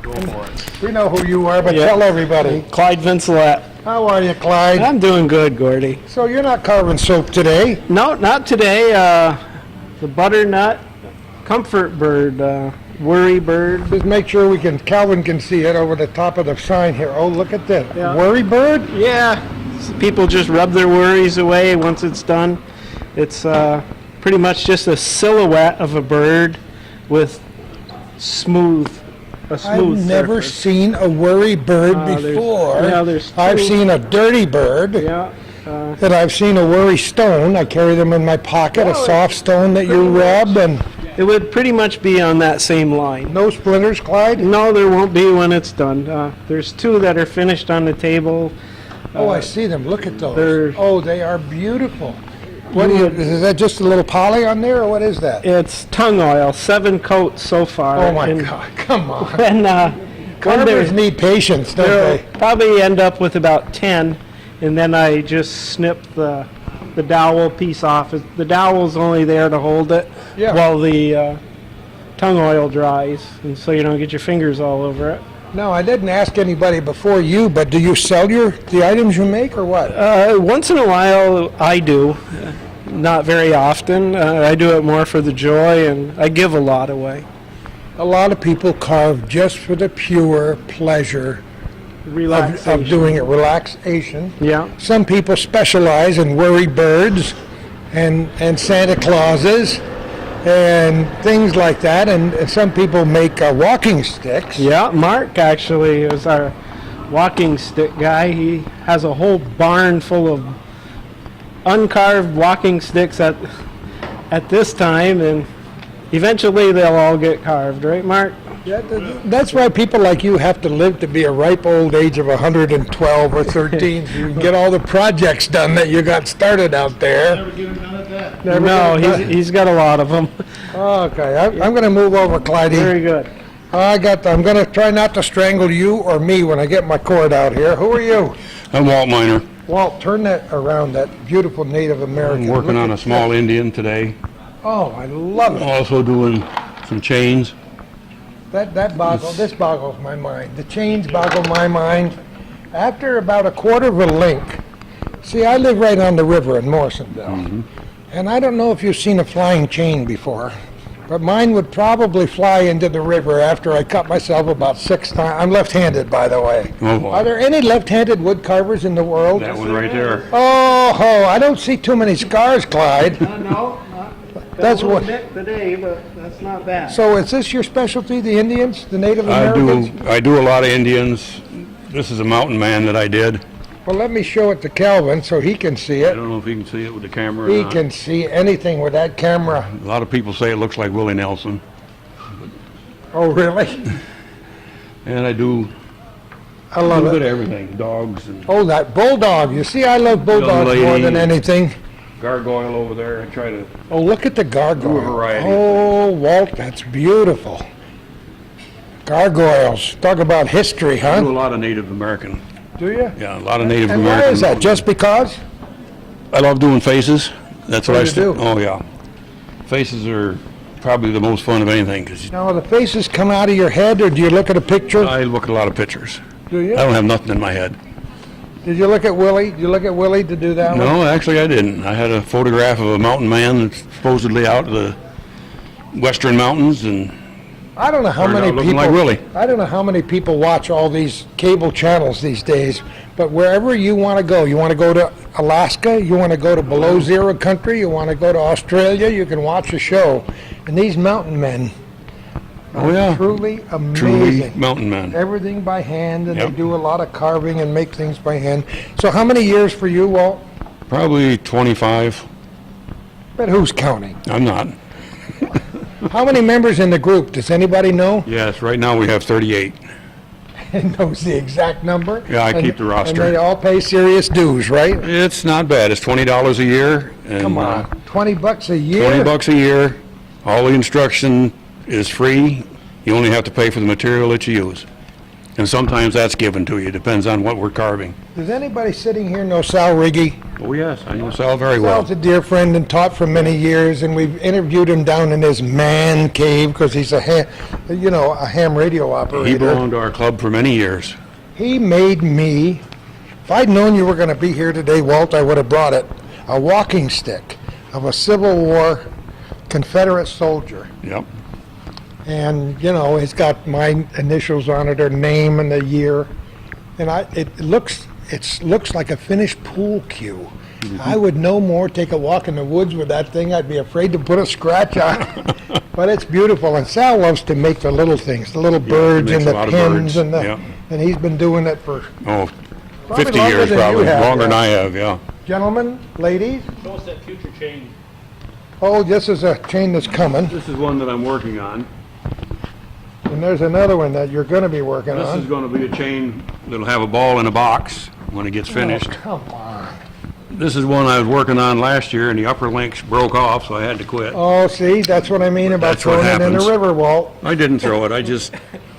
Go for it. We know who you are, but Yeah. tell everybody. Clyde Vincelette. How are you, Clyde? I'm doing good, Gordy. So you're not carving soap today? No, not today. The butternut comfort bird, worry bird. Just make sure Calvin can see it over the top of the sign here. Oh, look at this. Yeah. Worry bird? Yeah, people just rub their worries away once it's done. It's pretty much just a silhouette of a bird with a smooth I've never surface. seen a worry bird before. there's I've two. seen a dirty bird. Yeah. And I've seen a worry stone. I carry them in my pocket, a soft stone that you rub, and It would pretty much be on that same line. no splinters, Clyde? No, there won't be when it's done. There's two that are finished on the table. Oh, I see them. Look at those. they're- Oh, they are beautiful. What is that just a little poly on there, or what is that? It's tongue oil, 7 coats so far. Oh, my And God. Come on. When Carvers need patience, don't they'll they? probably end up with about 10, and then I just snip the dowel piece off. The dowel's only there to hold it Yeah. while the tongue oil dries, and so you don't get your fingers all over it. No, I didn't ask anybody before you, but do you sell the items you make, or what? Once in a while, I do. Not very often. I do it more for the joy, and I give a lot away. A lot of people carve just for the pure pleasure of Relaxation. doing it, relaxation. Yeah. Some people specialize in worry birds and Santa Clauses and things like that, and some people make walking sticks. Yeah, Mark actually is our walking stick guy. He has a whole barn full of uncarved walking sticks at this time, and eventually they'll all get carved, right, Mark? Yeah, that's why people like you have to live to be a ripe old age of 112 or 13 so you can get all the projects done that you got started out there. Never get him done at that. Never No, get it done. he's got a lot of them. Okay, I'm going to move over, Clyde. Very good. I'm going to try not to strangle you or me when I get my cord out here. Who are you? I'm Walt Miner. Walt, turn that around, that beautiful Native American. I'm working Look on a at small Indian today. that. Oh, I love it. Also doing some chains. This boggles my mind. The chains boggle my mind. After about a quarter of a link, see, I live right on the river in Morrisonville, and I don't know if you've seen a flying chain before, but mine would probably fly into the river after I cut myself about 6 times. I'm left-handed, by the way. Oh, boy. Are there any left-handed wood carvers in the world? That one right there. Oh, I don't see too many scars, Clyde. No, That's got a little what- bit today, but that's not bad. So is this your specialty, the Indians, the Native Americans? I do a lot of Indians. This is a mountain man that I did. Well, let me show it to Calvin so he can see I it. don't know if you can see it with the camera or He not. can see anything with that camera. A lot of people say it looks like Willie Nelson. Oh, really? And I do I a love little bit it. of everything. Dogs and Oh, that bulldog. You see, I love bulldogs lady. more than anything. gargoyle over there. I try to Oh, look at the gargoyle. do a variety. Oh, Walt, that's beautiful. Gargoyles. Talk about history, I do a huh? lot of Native American. Do you? Yeah, a lot of Native And American. why is that? Just because? I love doing faces. That's what Oh, I you do? Oh, yeah. Faces are probably the most fun of anything because Now, the faces come out of your head, or do you look at a picture? I look at a lot of pictures. Do you? I don't have nothing in my head. Did you look at Willie? Did you look at Willie to do that one? No, actually I didn't. I had a photograph of a mountain man that's supposedly out of the western mountains, and I don't know how Turned many out looking people. like Willie. I don't know how many people watch all these cable channels these days. But wherever you want to go to Alaska, you want to go to below zero country, you want to go to Australia, you can watch a show. And these mountain men oh yeah, truly amazing. truly mountain man. Everything by hand, and Yep. they do a lot of carving and make things by hand. So how many years for you, Walt? Probably 25. But who's counting? I'm not. How many members in the group? Does anybody know? Yes, right now we have 38. And knows the exact number? Yeah, I And- keep the roster. And they all pay serious dues, right? It's not bad. It's $20 a year. And, Come on, $20 a year? 20 bucks a year. All the instruction is free. You only have to pay for the material that you use. And sometimes that's given to you. Depends on what we're carving. Does anybody sitting here know Sal Riggy? Oh yes, I know Sal very well. Sal's a dear friend and taught for many years, and we've interviewed him down in his man cave because he's a ham radio He operator. belonged to our club for many years. He made me, if I'd known you were going to be here today, Walt, I would have brought it, a walking stick of a Civil War Confederate soldier. Yep. And, it's got my initials on it, or name and the year. And it looks like a finished pool cue. I would no more take a walk in the woods with that thing. I'd be afraid to put a scratch on it. But it's beautiful. And Sal loves to make the little things, the little birds makes and a the lot of pins. birds. And Yeah. and he's been doing it for Oh, Probably 50 longer years than you probably. have, Longer than yeah. I have, yeah. gentlemen, ladies. Show us that future chain. Oh, this is a chain that's coming. This is one that I'm working on. And there's another one that you're going to be working This is on. going to be a chain that'll have a ball in a box when it gets finished. Oh, come on. This is one I was working on last year, and the upper links broke off, so I had to quit. Oh, see, that's what I mean about That's what throwing it in the happens. river, Walt. I didn't throw it. I just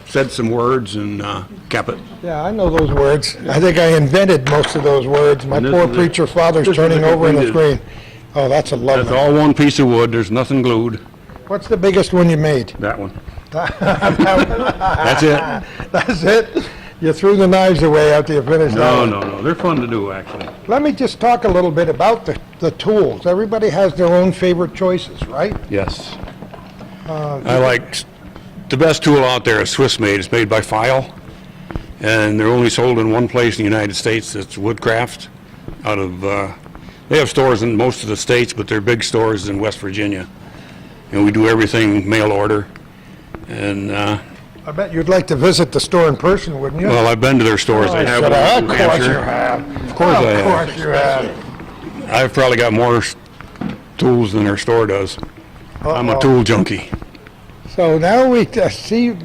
said some words and kept it. Yeah, I know those words. I think I invented most of those words. My And this poor is a- preacher father's this is turning a over in the screen. completed- Oh, that's a That's lovely. all one piece of wood. There's nothing glued. What's the biggest one you made? That one. That's That's it. That's it? You threw the knives away after you finished that No, one. no, no. They're fun to do, actually. Let me just talk a little bit about the tools. Everybody has their own favorite choices, right? Yes. I like, the best tool out there is Swiss made. It's made by File. And they're only sold in one place in the United States. It's Woodcraft out of, they have stores in most of the states, but their big stores in West Virginia. And we do everything mail order. And, I bet you'd like to visit the store in person, wouldn't you? well, I've been to their stores. They have one in Of New course you Hampshire. have. Of course I Of have. course you have. I've probably got more tools than their store does. I'm a tool junkie. So now we see,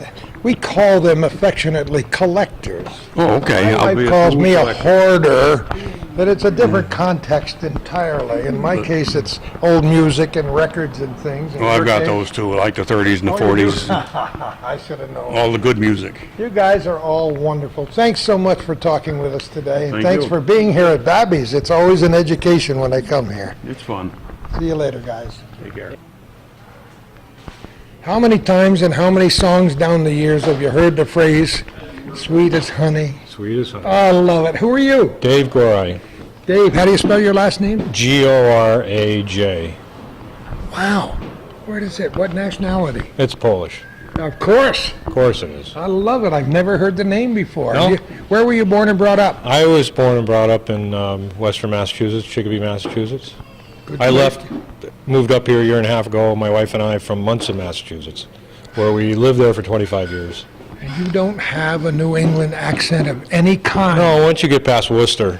we call them affectionately collectors. Oh, okay. My I'll be wife a calls tool me a collector. hoarder, But it's a different context entirely. In my case, it's old music and records and things. In Well, I've your got case- those too, like the 30s and the Oh, you do? 40s, I should have known. all the good music. You guys are all wonderful. Thanks so much for talking with us today. And Thank thanks you. for being here at Babbie's. It's always an education when I come here. It's fun. See you later, guys. Take care. How many times and how many songs down the years have you heard the phrase, sweet as honey? Sweet as honey. I love it. Who are you? Dave Gorai. Dave, how do you spell your last name? Goraj. Wow. Where is it? What nationality? It's Polish. Of course. Of course it is. I love it. I've never heard the name before. No? Where were you born and brought up? I was born and brought up in Western Massachusetts, Chicopee, Massachusetts. Good I place. moved up here a year and a half ago, my wife and I, from Munson, Massachusetts, where we lived there for 25 years. And you don't have a New England accent of any kind. No, once you get past Worcester.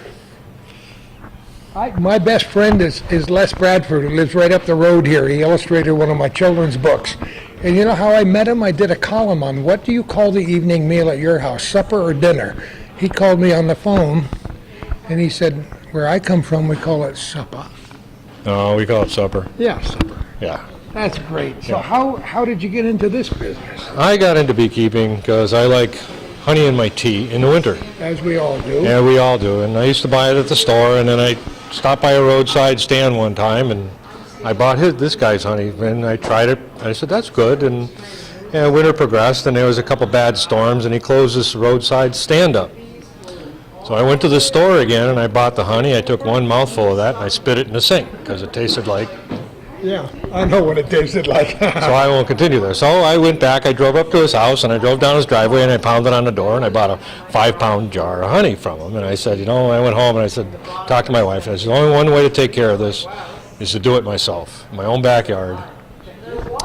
My best friend is Les Bradford, who lives right up the road here. He illustrated one of my children's books. And you know how I met him? I did a column on what do you call the evening meal at your house, supper or dinner? He called me on the phone, and he said, where I come from, we call it supper. No, we call it supper. Yeah, supper. Yeah. That's great. So Yeah. how did you get into this business? I got into beekeeping because I like honey in my tea in the winter. As we all do. Yeah, we all do. And I used to buy it at the store, and then I stopped by a roadside stand one time, and I bought this guy's honey, and I tried it. I said, that's good. And winter progressed, and there was a couple bad storms, and he closed this roadside stand up. So I went to the store again, and I bought the honey. I took one mouthful of that, and I spit it in the sink because it tasted like. Yeah, I know what it tasted like. So I won't continue there. So I went back, I drove up to his house, and I drove down his driveway, and I pounded on the door, and I bought a 5-pound jar of honey from him. And I said, I went home, and I said, talked to my wife, and I said, the only one way to take care of this is to do it myself, in my own backyard.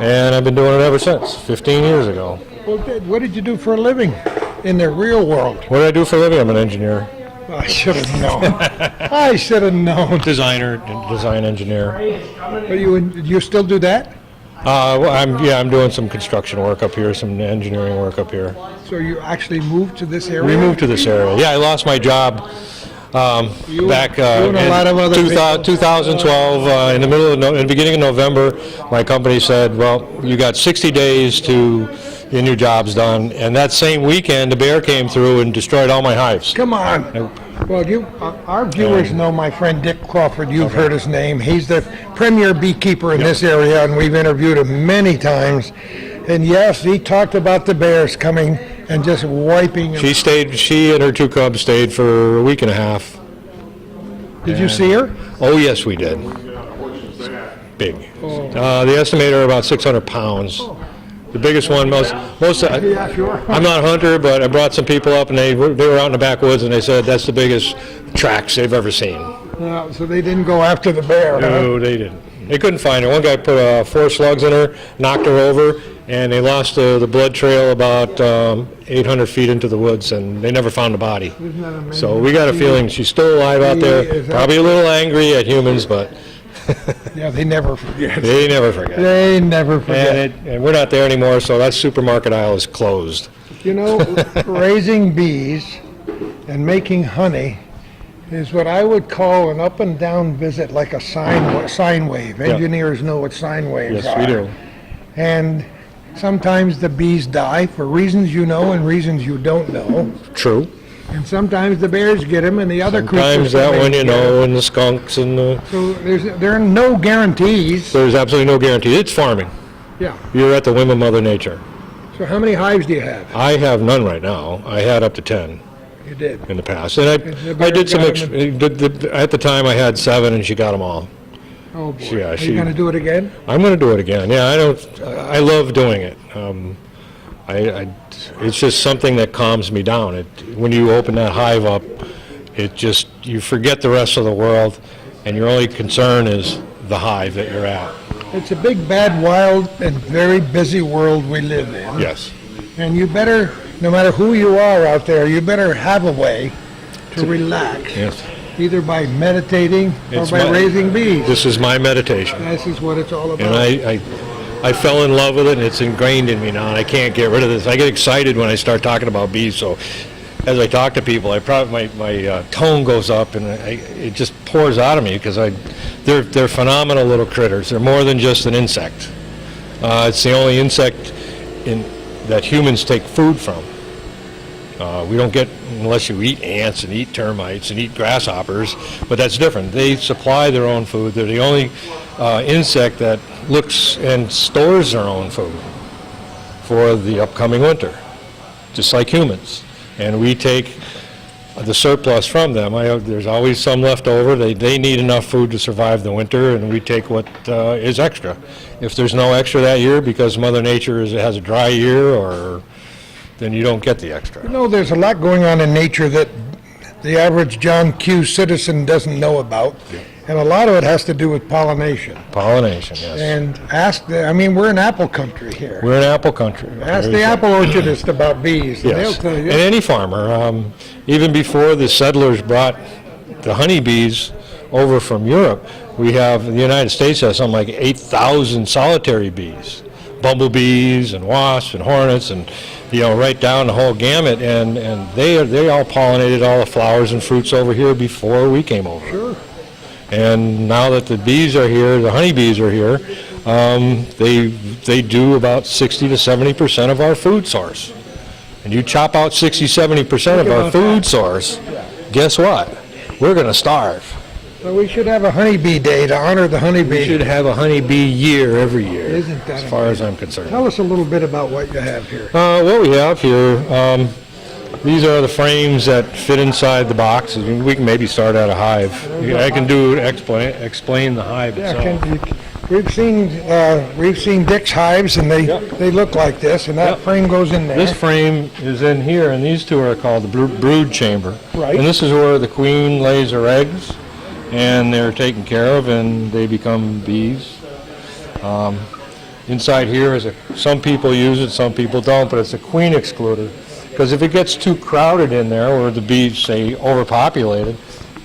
And I've been doing it ever since, 15 years ago. Well, what did you do for a living in the real world? What do I do for a living? I'm an engineer. I should have known. I should have known. Design engineer. But you still do that? I'm doing some construction work up here, some engineering work up here. So you actually moved to this area? We moved to this area. Yeah, I lost my job back and a lot of other in people. 2012. In the beginning of November, my company said, "Well, you got 60 days to get your job's done." And that same weekend, the bear came through and destroyed all my hives. Come on. Well, our viewers know my friend Dick Crawford. You've heard his name. He's the premier beekeeper in this area, and we've interviewed him many times. And yes, he talked about the bears coming and just wiping. She and her 2 cubs stayed for a week and a half. Did you see her? Oh, yes, we did. Big. They estimate her about 600 pounds. The biggest one, most. Yeah, sure. I'm not a hunter, but I brought some people up, and they were out in the backwoods, and they said that's the biggest tracks they've ever seen. No, so they didn't go after the bear. No, they didn't. They couldn't find her. One guy put 4 slugs in her, knocked her over, and they lost the blood trail about 800 feet into the woods, and they never found the body. Isn't that amazing? So we got a feeling she's still alive out there. Probably a little angry at humans, but Yeah, they never forget. they never forget. They never forget. And we're not there anymore, so that supermarket aisle is closed. You know, raising bees and making honey is what I would call an up and down visit, like a sine wave. Yeah. Engineers know what sine waves are. Yes, we do. And sometimes the bees die for reasons you know and reasons you don't know. True. And sometimes the bears get them and the other Sometimes creatures. that come in one, you and get 'em. know, and the skunks and the... So there are no guarantees. There's absolutely no guarantee. It's farming. Yeah. You're at the whim of Mother Nature. So how many hives do you have? I have none right now. I had up to 10 You did. in the past. And the I did some... bear got At the time, I had 7, and she got them all. Oh boy. Yeah, Are you going to do it again? I'm going to do it again. Yeah, I love doing it. It's just something that calms me down. When you open that hive up, you forget the rest of the world, and your only concern is the hive that you're at. It's a big, bad, wild, and very busy world we live in. Yes. And you better, no matter who you are out there, you better have a way to relax. Yes. Either by meditating or It's by my- raising bees. This is my meditation. This is what it's all about. And I fell in love with it, and it's ingrained in me now, and I can't get rid of this. I get excited when I start talking about bees, so as I talk to people, my tone goes up and it just pours out of me because they're phenomenal little critters. They're more than just an insect. It's the only insect that humans take food from. We don't get, unless you eat ants and eat termites and eat grasshoppers, but that's different. They supply their own food. They're the only insect that looks and stores their own food for the upcoming winter, just like humans. And we take the surplus from them. There's always some left over. They need enough food to survive the winter, and we take what is extra. If there's no extra that year because Mother Nature has a dry year, then you don't get the extra. You know, there's a lot going on in nature that the average John Q. citizen doesn't know about, and a lot of it has to do with pollination. Pollination, yes. And we're in apple country here. We're in apple country. Ask the apple orchardist about bees, and Yes, they'll tell you. and any farmer. Even before the settlers brought the honeybees over from Europe, the United States has something like 8,000 solitary bees, bumblebees and wasps and hornets and right down the whole gamut, and they all pollinated all the flowers and fruits over here before we came over. Sure. And now that the bees are here, the honeybees are here, they do about 60 to 70% of our food source. And you chop out 60, 70% of our food source, guess what? We're going to starve. So we should have a honeybee day to honor the honeybee. We should have a honeybee year every year, Isn't that as far as I'm concerned. Tell us a little bit about what you have here. What we have here, these are the frames that fit inside the box. We can maybe start at a hive. I can explain the hive itself. We've seen Dick's hives, and they look like this, and that frame goes in there. This frame is in here, and these two are called the brood chamber. Right. And this is where the queen lays her eggs, and they're taken care of, and they become bees. Inside here some people use it, some people don't, but it's a queen excluder. Because if it gets too crowded in there, or the bees, say, overpopulated,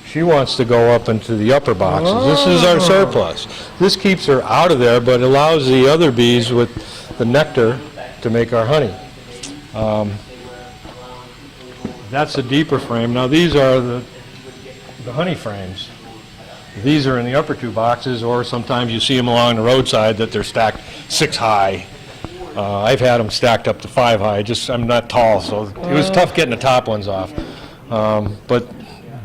she wants to go up into the upper boxes. This is our surplus. This keeps her out of there, but allows the other bees with the nectar to make our honey. That's a deeper frame. Now these are the honey frames. These are in the upper two boxes, or sometimes you see them along the roadside that they're stacked 6 high. I've had them stacked up to 5 high. I'm not tall, so it was tough getting the top ones off. But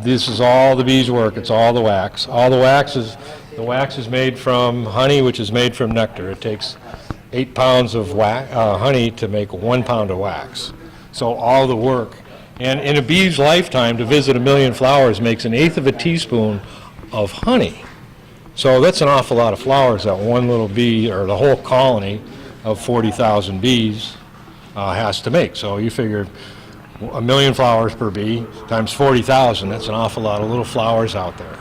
this is all the bees' work. It's all the wax. The wax is made from honey, which is made from nectar. It takes 8 pounds of honey to make 1 pound of wax. So all the work. And in a bee's lifetime, to visit 1 million flowers makes 1/8 of a teaspoon of honey. So that's an awful lot of flowers that one little bee, or the whole colony of 40,000 bees, has to make. So you figure 1 million flowers per bee times 40,000, that's an awful lot of little flowers out there.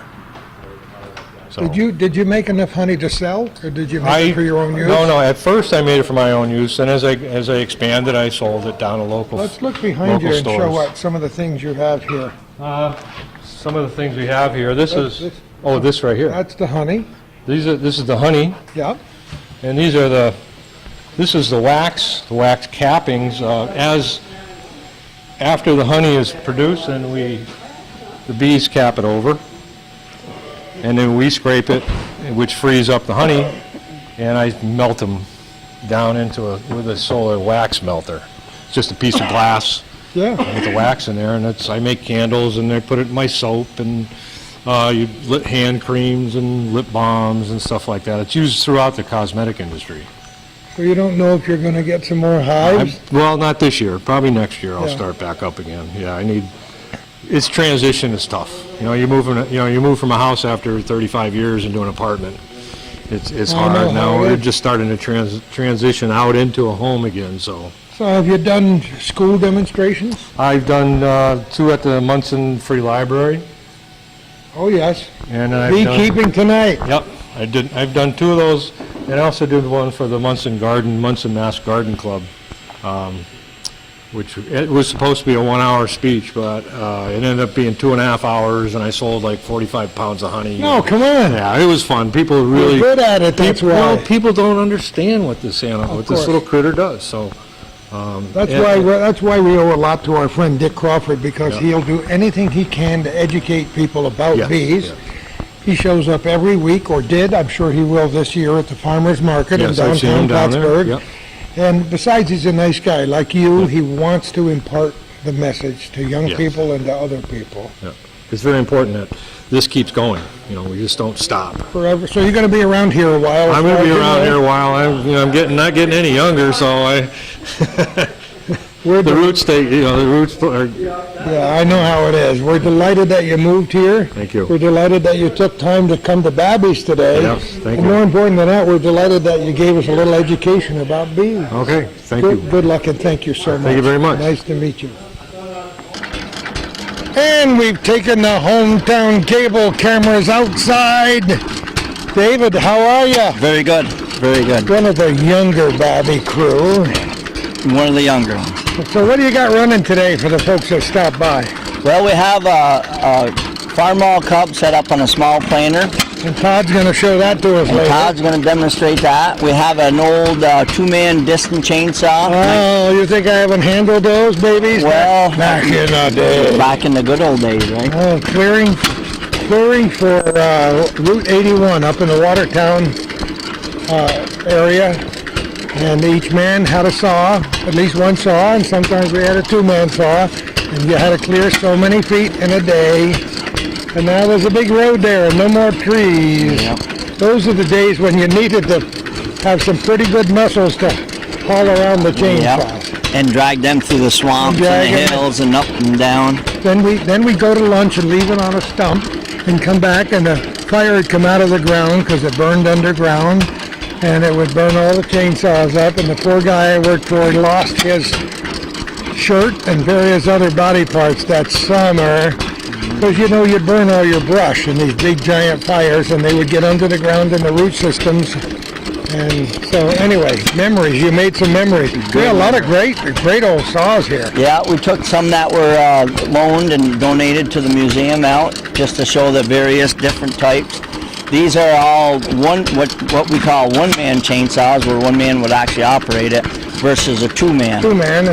So Did you make enough honey to sell, or did you make it for your own use? No. At first I made it for my own use, and as I expanded, I sold it down to local stores. Let's look behind you and show what some of the things you have here. Some of the things we have here. This right here. That's the honey. This is the honey. Yep. And this is the wax cappings. After the honey is produced, then the bees cap it over, and then we scrape it, which frees up the honey, and I melt them down with a solar wax melter. It's just a piece of glass with the wax in there, and I make candles, and I put it in my soap, and you lit hand creams and lip balms and stuff like that. It's used throughout the cosmetic industry. So you don't know if you're going to get some more hives? Well, not this year. Probably next year I'll start back up again. Yeah, its transition is tough. You move from a house after 35 years into an apartment. It's hard. Now we're just starting to transition out into a home again, so. So have you done school demonstrations? I've done 2 at the Munson Free Library. Oh, yes. And beekeeping tonight. Yep. I've done 2 of those, and I also did one for the Munson Mass Garden Club, which it was supposed to be a 1-hour speech, but it ended up being 2.5 hours, and I sold like 45 pounds of honey. No, come on. Yeah, it was fun. People really You're good at it. That's why. Well, people don't understand what this little critter does. So That's why we owe a lot to our friend Dick Crawford, because he'll do anything he can to educate people about bees. yes. He shows up every week, or did. I'm sure he will this year at the farmers market in Yes, I've seen downtown him down there. Plattsburgh. Yep. And besides, he's a nice guy like you. He wants to impart the message to young Yes. people and to other people Yeah. It's very important that this keeps going. You know, we just don't stop. forever. So you're going to be around here a while. I'm going to be around here a while. I'm not getting any younger, so the roots are. Yeah, I know how it is. We're delighted that you moved here. Thank you. We're delighted that you took time to come to Babbie's today. Yes, thank And you. more important than that, we're delighted that you gave us a little education about bees. Okay, thank you. Good luck, and thank you so much. Thank you very much. Nice to meet you. And we've taken the hometown cable cameras outside. David, how are you? Very good, very good. One of the younger Babbie crew. One of the younger ones. So what do you got running today for the folks that stop by? Well, we have a Farmall Cub set up on a small planer. And Todd's going to show that to us And later. Todd's going to demonstrate that. We have an old two-man distant chainsaw. Oh, you think I haven't handled those babies? Well, back in the day. Back in the good old days, right? Oh, clearing for Route 81 up in the Watertown area. And each man had a saw, at least one saw, and sometimes we had a two-man saw. And you had to clear so many feet in a day. And now there's a big road there and no more trees. Yep. Those are the days when you needed to have some pretty good muscles to haul around the chainsaw. Yep. And drag them through the swamps and the hills and up and down. Then we go to lunch and leave it on a stump and come back, and the fire would come out of the ground because it burned underground, and it would burn all the chainsaws up, and the poor guy I worked for lost his shirt and various other body parts that summer. Because, you'd burn all your brush in these big giant fires, and they would get under the ground in the root systems. And so anyway, memories. You made some memories. We had a lot of great old saws here. Yeah, we took some that were loaned and donated to the museum out just to show the various different types. These are all what we call one-man chainsaws, where one man would actually operate it, versus a two-man. Two-man.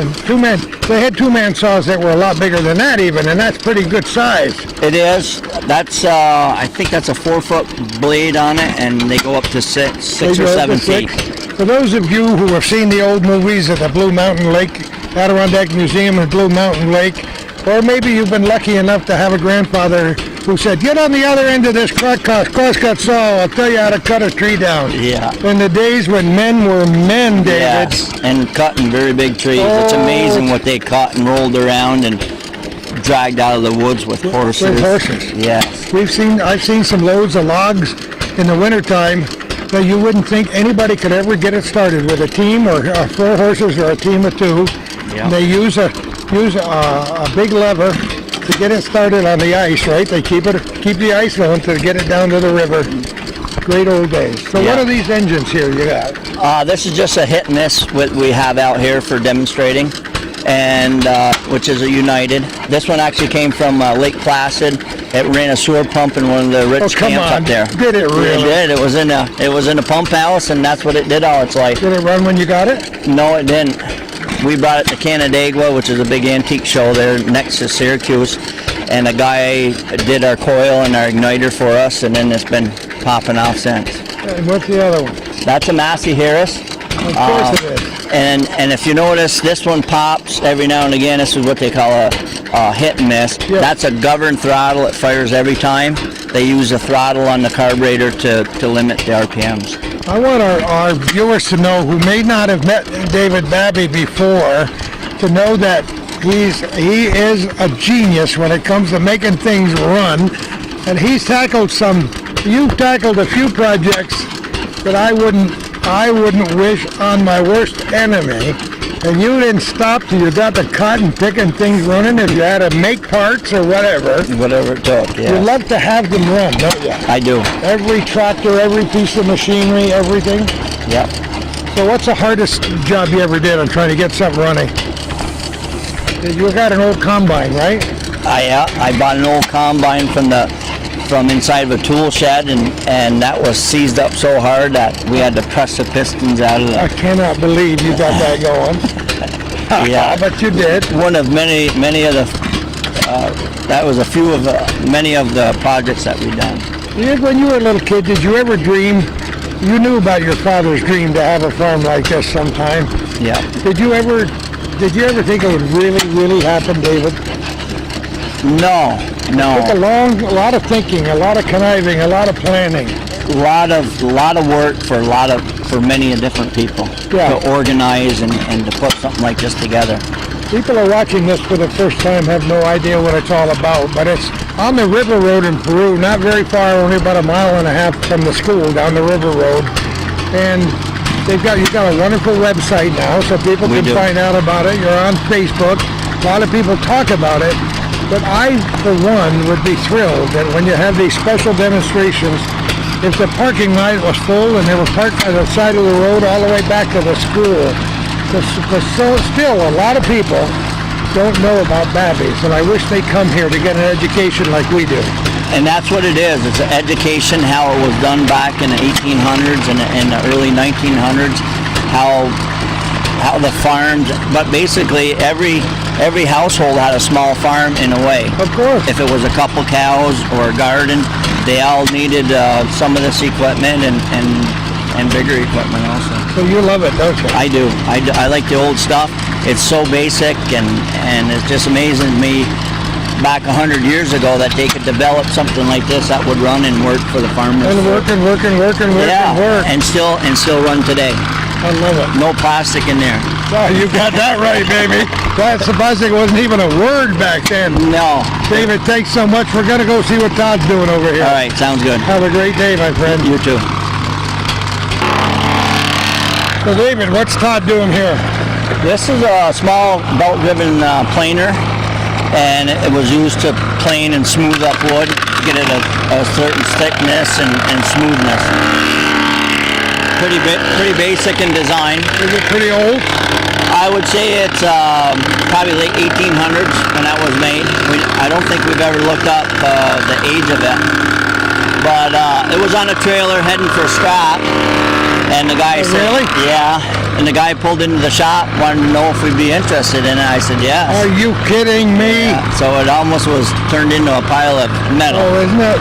They had two-man saws that were a lot bigger than that even, and that's pretty good size. It is. That's I think that's a 4-foot blade on it, and they go up to six or 7 feet. For those of you who have seen the old movies at the Blue Mountain Lake, Adirondack Museum and Blue Mountain Lake, or maybe you've been lucky enough to have a grandfather who said, "Get on the other end of this crosscut saw, I'll tell you how to cut a tree down." Yeah. In the days when men were men, David. Yes, and cutting very big trees. It's amazing what they cut and rolled around and dragged out of the woods with horses. With horses. Yes. I've seen some loads of logs in the wintertime that you wouldn't think anybody could ever get it started with a team or 4 horses or a team of 2. Yeah. And they use a big lever to get it started on the ice, right? They keep the ice going to get it down to the river. Great old days. So what are these engines here you got? This is just a hit and miss what we have out here for demonstrating, and which is a United. This one actually came from Lake Placid. It ran a sewer pump in one of the rich camps up there. Did it really? It did. It was in a pump house, and that's what it did all its life. Did it run when you got it? No, it didn't. We brought it to Canandaigua, which is a big antique show there next to Syracuse, and a guy did our coil and our igniter for us, and then it's been popping off since. And what's the other one? That's a Massey Harris. Of course it is. And if you notice, this one pops every now and again. This is what they call a hit and miss. Yeah. That's a governed throttle. It fires every time. They use a throttle on the carburetor to limit the RPMs. I want our viewers to know, who may not have met David Babbie before, to know that he is a genius when it comes to making things run, and you've tackled a few projects that I wouldn't wish on my worst enemy. And you didn't stop till you got the cotton picking things running, if you had to make parts or whatever. Whatever it took, yeah. You love to have them run, don't you? I do. Every tractor, every piece of machinery, everything. Yep. So what's the hardest job you ever did on trying to get something running? You got an old combine, right? I bought an old combine from inside of a tool shed, and that was seized up so hard that we had to press the pistons out of I it. cannot believe you got that going. Yeah. But you did. One of many of the, that was a few of many of the projects that we've done. When you were a little kid, did you ever dream, you knew about your father's dream to have a farm like this sometime. Yeah. Did you ever think it would really happen, David? No. It took a lot of thinking, a lot of conniving, a lot of planning. A lot of work for many different people Yeah. to organize and to put something like this together. People are watching this for the first time, have no idea what it's all about, but it's on the river road in Peru, not very far, only about a mile and a half from the school down the river road. And you've got a wonderful website now, so people can find out about it. You're on Facebook. A lot of people talk about it, but I, for one, would be thrilled that when you have these special demonstrations, if the parking lot was full and they were parked on the side of the road all the way back to the school, because still a lot of people don't know about Babbie's, and I wish they'd come here to get an education like we do. And that's what it is. It's an education, how it was done back in the 1800s and in the early 1900s, how the farms, but basically every household had a small farm in a way. Of course. If it was a couple cows or a garden, they all needed some of this equipment and bigger equipment also. So you love it, don't you? I do. I like the old stuff. It's so basic, and it's just amazing to me back 100 years ago that they could develop something like this that would run and work for the farmers. And work. Yeah, and still run today. I love it. No plastic in there. Oh, you got that right, baby. That plastic wasn't even a word back then. No. David, thanks so much. We're going to go see what Todd's doing over here. All right, sounds good. Have a great day, my friend. You too. So, David, what's Todd doing here? This is a small belt-driven planer, and it was used to plane and smooth up wood, get it a certain thickness and smoothness. Pretty basic in design. Is it pretty old? I would say it's probably late 1800s when that was made. I don't think we've ever looked up the age of it. But it was on a trailer heading for scrap, and the guy said, really? Yeah. And the guy pulled into the shop, wanted to know if we'd be interested in it. I said, yes. Are you kidding me? Yeah. So it almost was turned into a pile of metal. Oh, isn't it?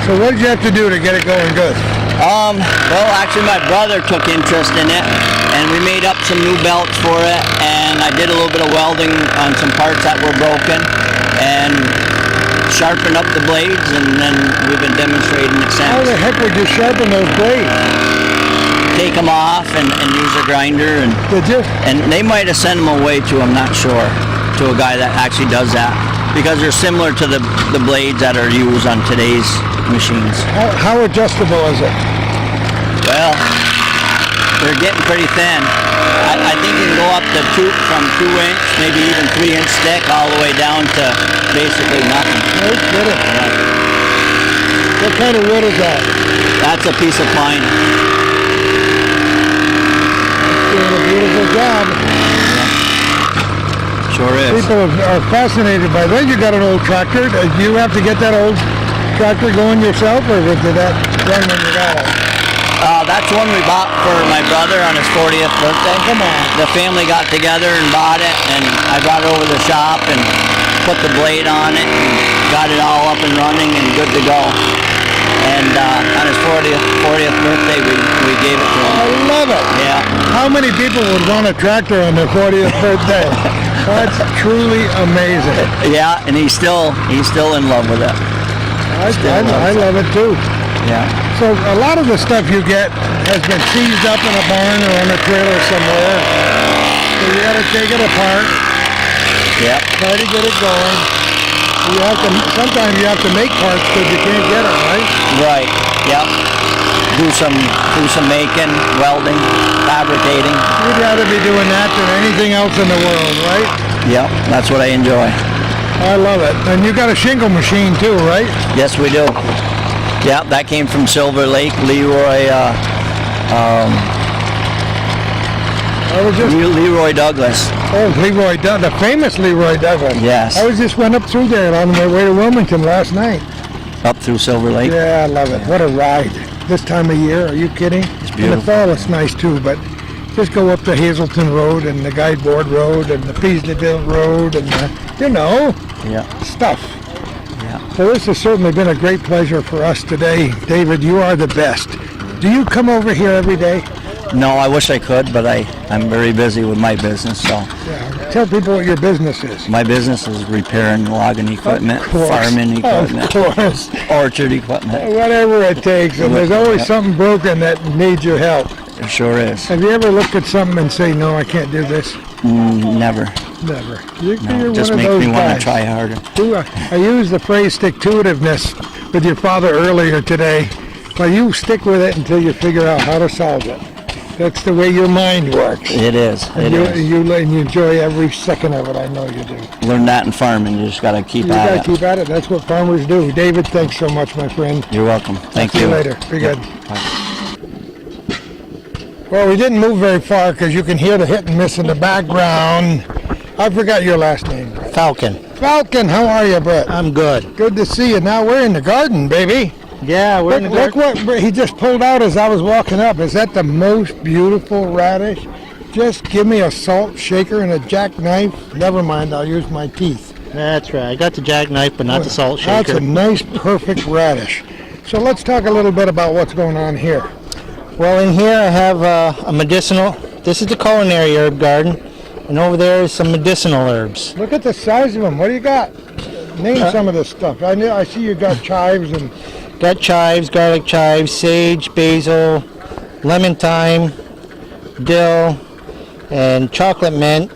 So what did you have to do to get it going good? Well, actually my brother took interest in it, and we made up some new belts for it, and I did a little bit of welding on some parts that were broken, and sharpened up the blades, and then we've been demonstrating it since. How the heck would you sharpen those blades? Take them off and use a grinder. And did you? And they might have sent them away to, I'm not sure, to a guy that actually does that, because they're similar to the blades that are used on today's machines. How adjustable is it? Well, they're getting pretty thin. I think you can go up to from 2-inch, maybe even 3-inch thick, all the way down to basically nothing. No kidding. Yeah. What kind of wood is that? That's a piece of pine. Doing a beautiful job. Sure is. People are fascinated by that. You got an old tractor. Do you have to get that old tractor going yourself, or did that run when you got it? That's one we bought for my brother on his 40th birthday. Come on. The family got together and bought it, and I brought it over to the shop and put the blade on it and got it all up and running and good to go. And on his 40th birthday, we gave it to him. I love it. Yeah. How many people would want a tractor on their 40th birthday? That's truly amazing. Yeah, and he's still in love with it. I love it too. Yeah. So a lot of the stuff you get has been seized up in a barn or on a trailer somewhere. So you got to take it apart. Yeah. Try to get it going. Sometimes you have to make parts because you can't get them, right? Right. Yep. Do some making, welding, fabricating. You'd rather be doing that than anything else in the world, right? Yep. That's what I enjoy. I love it. And you got a shingle machine too, right? Yes, we do. Yeah, that came from Silver Lake, Leroy Douglas. Oh, Leroy Douglas, the famous Leroy Douglas. Yes. I just went up through there on my way to Wilmington last night. Up through Silver Lake? Yeah, I love it. What a ride. This time of year, are you kidding? It's beautiful. In the fall it's nice too, but just go up the Hazelton Road and the Guide Board Road and the Peasleyville Road and stuff. Yeah. So this has certainly been a great pleasure for us today. David, you are the best. Do you come over here every day? No, I wish I could, but I'm very busy with my business, so. Yeah. Tell people what your business is. My business is repairing logging equipment, farming equipment, Of course. orchard equipment. Whatever it takes, and there's always something broken that needs your help. It sure is. Have you ever looked at something and say, no, I can't do this? Never. Never. No, You're it just one of makes those me want guys. to try harder. I used the phrase stick-to-itiveness with your father earlier today. Well, you stick with it until you figure out how to solve it. That's the way your mind works. It is. And you enjoy every second of it. I know you do. Learn that in farming. You just got to keep You at got it. to keep at it. That's what farmers do. David, thanks so much, my friend. You're welcome. Thank See you later. Be good. Well, we didn't move very far because you can hear the hit and miss in the background. I forgot your last name. Brett. Falcon. Falcon, how are you, Brett? I'm good. Good to see you. Now we're in the garden, baby. Yeah, we're in the Look what he just pulled out as I was walking up. Is that the most beautiful radish? Just give me a salt shaker and a jackknife. Never mind, I'll use my teeth. That's right. I got the jackknife, but not the salt That's shaker. a nice, perfect radish. So let's talk a little bit about what's going on here. Well, in here I have a medicinal. This is the culinary herb garden, and over there is some medicinal herbs. Look at the size of them. What do you got? Name some of this stuff. I see you got chives and... Got chives, garlic chives, sage, basil, lemon thyme, dill, and chocolate mint.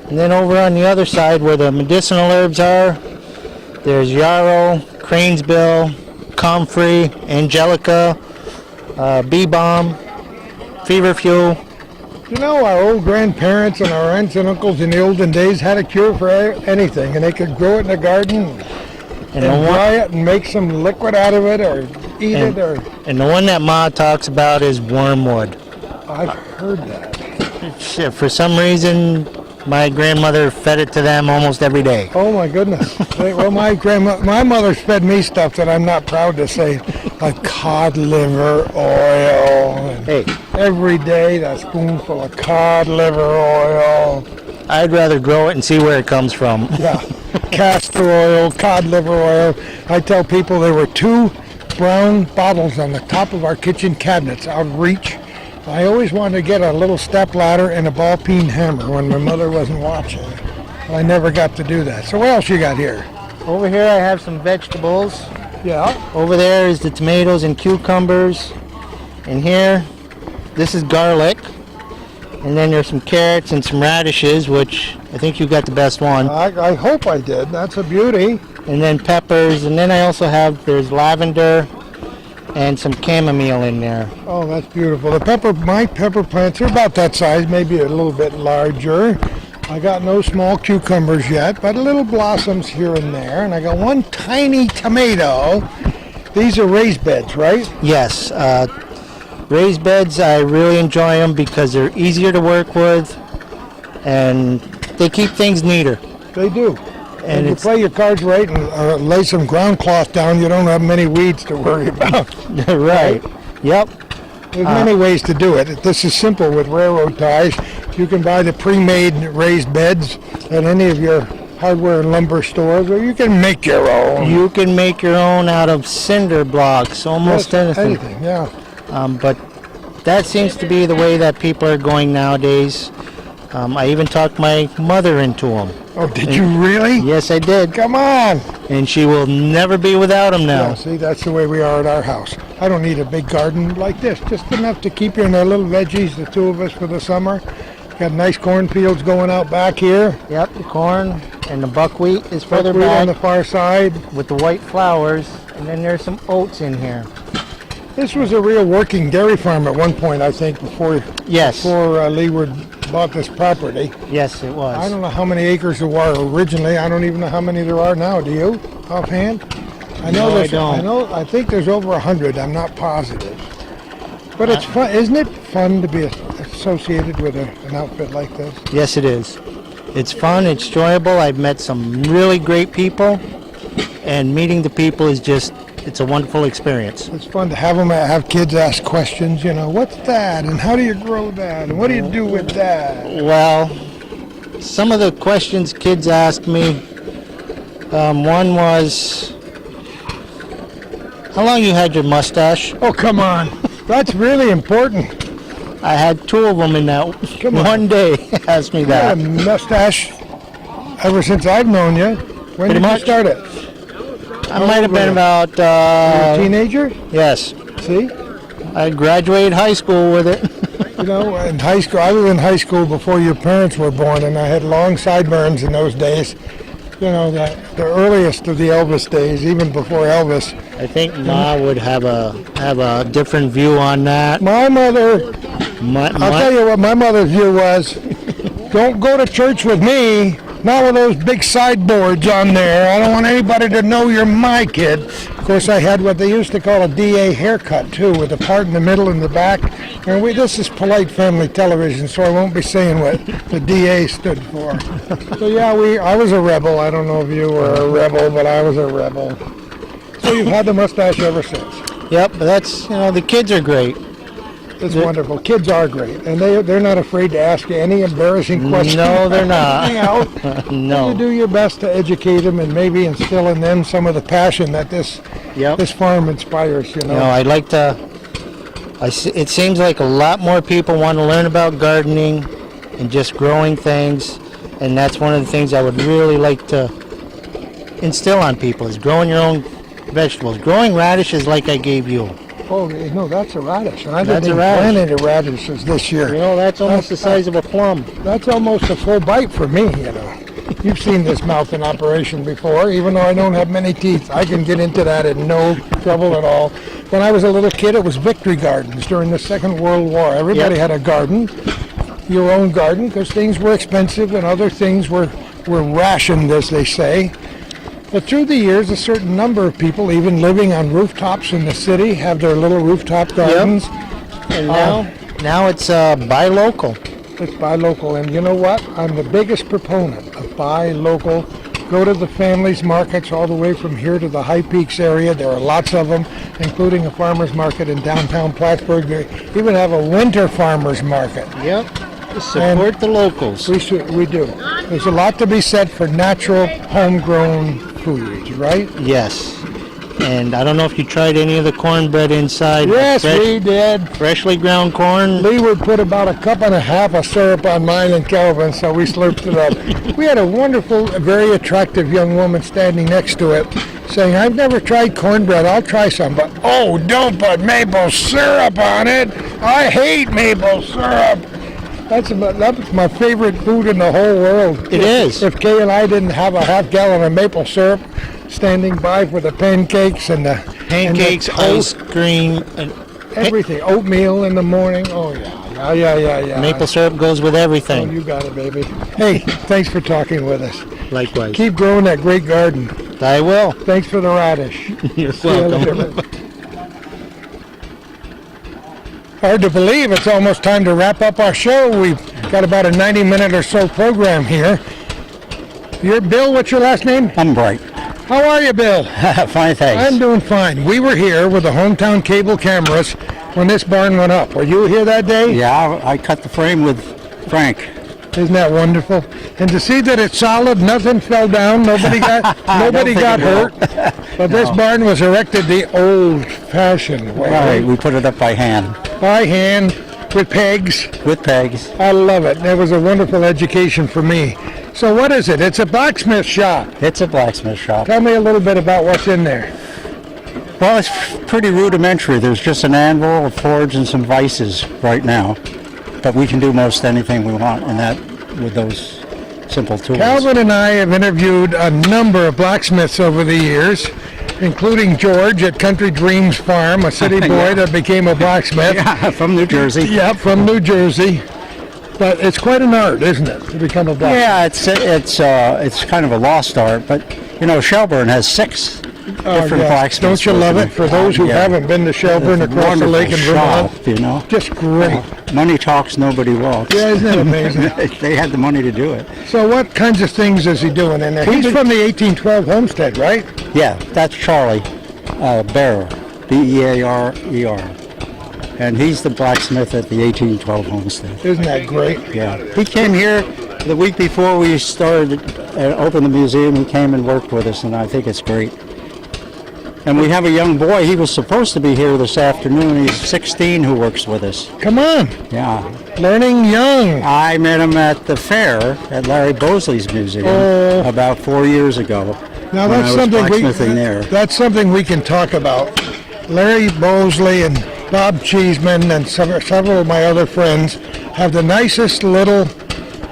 And then over on the other side where the medicinal herbs are, there's yarrow, crane's bill, comfrey, angelica, bee balm, feverfew. You know, our old grandparents and our aunts and uncles in the olden days had a cure for anything, and they could grow it in the garden and dry it and make some liquid out of it or eat it. And the one that Ma talks about is wormwood. I've heard that. Shit, for some reason, my grandmother fed it to them almost every day. Oh my goodness. Well, my mother's fed me stuff that I'm not proud to say, like cod liver oil. And every day, that spoonful of cod liver oil. I'd rather grow it and see where it comes from. Yeah, castor oil, cod liver oil. I tell people there were 2 brown bottles on the top of our kitchen cabinets out of reach. I always wanted to get a little step ladder and a ball peen hammer when my mother wasn't watching. I never got to do that. So what else you got here? Over here I have some vegetables. Yeah. Over there is the tomatoes and cucumbers. And here, this is garlic. And then there's some carrots and some radishes, which I think you got the best one. I hope I did. That's a beauty. And then peppers. And then I also have, there's lavender and some chamomile in there. Oh, that's beautiful. My pepper plants are about that size, maybe a little bit larger. I got no small cucumbers yet, but little blossoms here and there. And I got one tiny tomato. These are raised beds, right? Yes. Raised beds, I really enjoy them because they're easier to work with and they keep things neater. They do. And if you play your cards right and lay some ground cloth down, you don't have many weeds to worry about. Right. Yep. There's many ways to do it. This is simple with railroad ties. You can buy the pre-made raised beds at any of your hardware and lumber stores, or you can make your own. You can make your own out of cinder blocks, almost anything. Yeah. But that seems to be the way that people are going nowadays. I even talked my mother into them. Oh, did you really? Yes, I did. Come on. And she will never be without them now. Yeah, see, that's the way we are at our house. I don't need a big garden like this, just enough to keep you in our little veggies, the 2 of us for the summer. Got nice cornfields going out back here. Yep, the corn and the buckwheat is further Buckwheat back on the far side. with the white flowers. And then there's some oats in here. This was a real working dairy farm at one point, I think, before Leeward bought this property. Yes, it was. I don't know how many acres there were originally. I don't even know how many there are now. Do you, offhand? I think there's over 100. I'm not positive. But it's fun, isn't it fun to be associated with an outfit like this? Yes, it is. It's fun. It's enjoyable. I've met some really great people, and meeting the people is just it's a wonderful experience. It's fun to have kids ask questions, you know, what's that, and how do you grow that, and what do you do with that? Well, some of the questions kids asked me, one was, how long you had your mustache? Oh, come on. That's really important. I had two of them in that one day. Asked me You that. had a mustache ever since I've known you. When Pretty did much. you start it? I might have been about, You were a teenager? yes. See? I graduated high school with it. You know, in high school, I was in high school before your parents were born, and I had long sideburns in those days. You know, the earliest of the Elvis days, even before Elvis. I think Ma would have a different view on that. My mother, I'll tell you what my mother's view was. Don't go to church with me. Not with those big sideboards on there. I don't want anybody to know you're my kid. Of course, I had what they used to call a DA haircut, too, with a part in the middle and the back. And this is polite family television, so I won't be saying what the DA stood for. So, yeah, I was a rebel. I don't know if you were a rebel, but I was a rebel. So you've had the mustache ever since. Yep, but that's, the kids are great. It's wonderful. Kids are great, and they're not afraid to ask you any embarrassing questions. No, they're not. No. You do your best to educate them and maybe instill in them some of the passion that this farm inspires. You know. I'd like to. It seems like a lot more people want to learn about gardening and just growing things, and that's one of the things I would really like to instill on people: is growing your own vegetables. Growing radishes like I gave you. Oh, no, that's a radish. And I That's didn't a radish. plant any radishes this year. That's almost the size of a plum. That's almost a full bite for me, You've seen this mouth in operation before, even though I don't have many teeth. I can get into that in no trouble at all. When I was a little kid, it was victory gardens during the Second World War. Everybody had a garden, your own garden, because things were expensive and other things were rationed, as they say. But through the years, a certain number of people, even living on rooftops in the city, have their little rooftop gardens. And now it's buy local. It's buy local, and you know what? I'm the biggest proponent of buy local. Go to the families markets all the way from here to the High Peaks area. There are lots of them, including a farmer's market in downtown Plattsburgh. They even have a winter farmer's market. Yep. Support the locals. We do. There's a lot to be said for natural, homegrown foods, right? Yes. And I don't know if you tried any of the cornbread inside. Yes, we did. Freshly ground corn. Lee would put about a cup and a half of syrup on mine and Calvin, so we slurped it up. We had a wonderful, very attractive young woman standing next to it saying, I've never tried cornbread, I'll try some, but oh, don't put maple syrup on it. I hate maple syrup. That's my favorite food in the whole world. It is. If Kay and I didn't have a half gallon of maple syrup standing by for the pancakes and the ice cream, and everything, oatmeal in the morning. Oh yeah. Maple syrup goes with everything. Oh, you got it, baby. Hey, thanks for talking with us. Likewise. Keep growing that great garden. I will. Thanks for the radish. You're welcome. Hard to believe it's almost time to wrap up our show. We've got about a 90-minute or so program here. You're Bill, what's your last name? I'm Bright. How are you, Bill? Fine, thanks. I'm doing fine. We were here with the hometown cable cameras when this barn went up. Were you here that day? Yeah, I cut the frame with Frank. Isn't that wonderful? And to see that it's solid, nothing fell down, nobody got hurt. But this barn was erected the old-fashioned way. Right, we put it up by hand. By hand, with pegs. With pegs. I love it. That was a wonderful education for me. So what is it? It's a blacksmith shop. It's a blacksmith shop. Tell me a little bit about what's in there. Well, it's pretty rudimentary. There's just an anvil, a forge, and some vices right now. But we can do most anything we want in that with those simple tools. Calvin and I have interviewed a number of blacksmiths over the years, including George at Country Dreams Farm, a city boy that became a blacksmith. Yeah, from New Jersey. Yeah, from New Jersey. But it's quite an art, isn't it, to become a blacksmith? Yeah, it's kind of a lost art, but Shelburne has 6 different blacksmiths. Don't you love it? For those who haven't been to Shelburne across the lake in Vermont, shop, just great. Money talks, nobody walks. Yeah, isn't that amazing? They had the money to do it. So what kinds of things is he doing in there? He's from the 1812 homestead, right? Yeah, that's Charlie. Bearer, B-E-A-R-E-R. And he's the blacksmith at the 1812 homestead. Isn't that great? Yeah. He came here the week before we started opened the museum. He came and worked with us, and I think it's great. And we have a young boy. He was supposed to be here this afternoon. He's 16 who works with us. Come on. Yeah. Learning young. I met him at the fair at Larry Bosley's museum about 4 years ago. Now when that's I was something blacksmithing there. that's something we can talk about. Larry Bosley and Bob Cheeseman and several of my other friends have the nicest little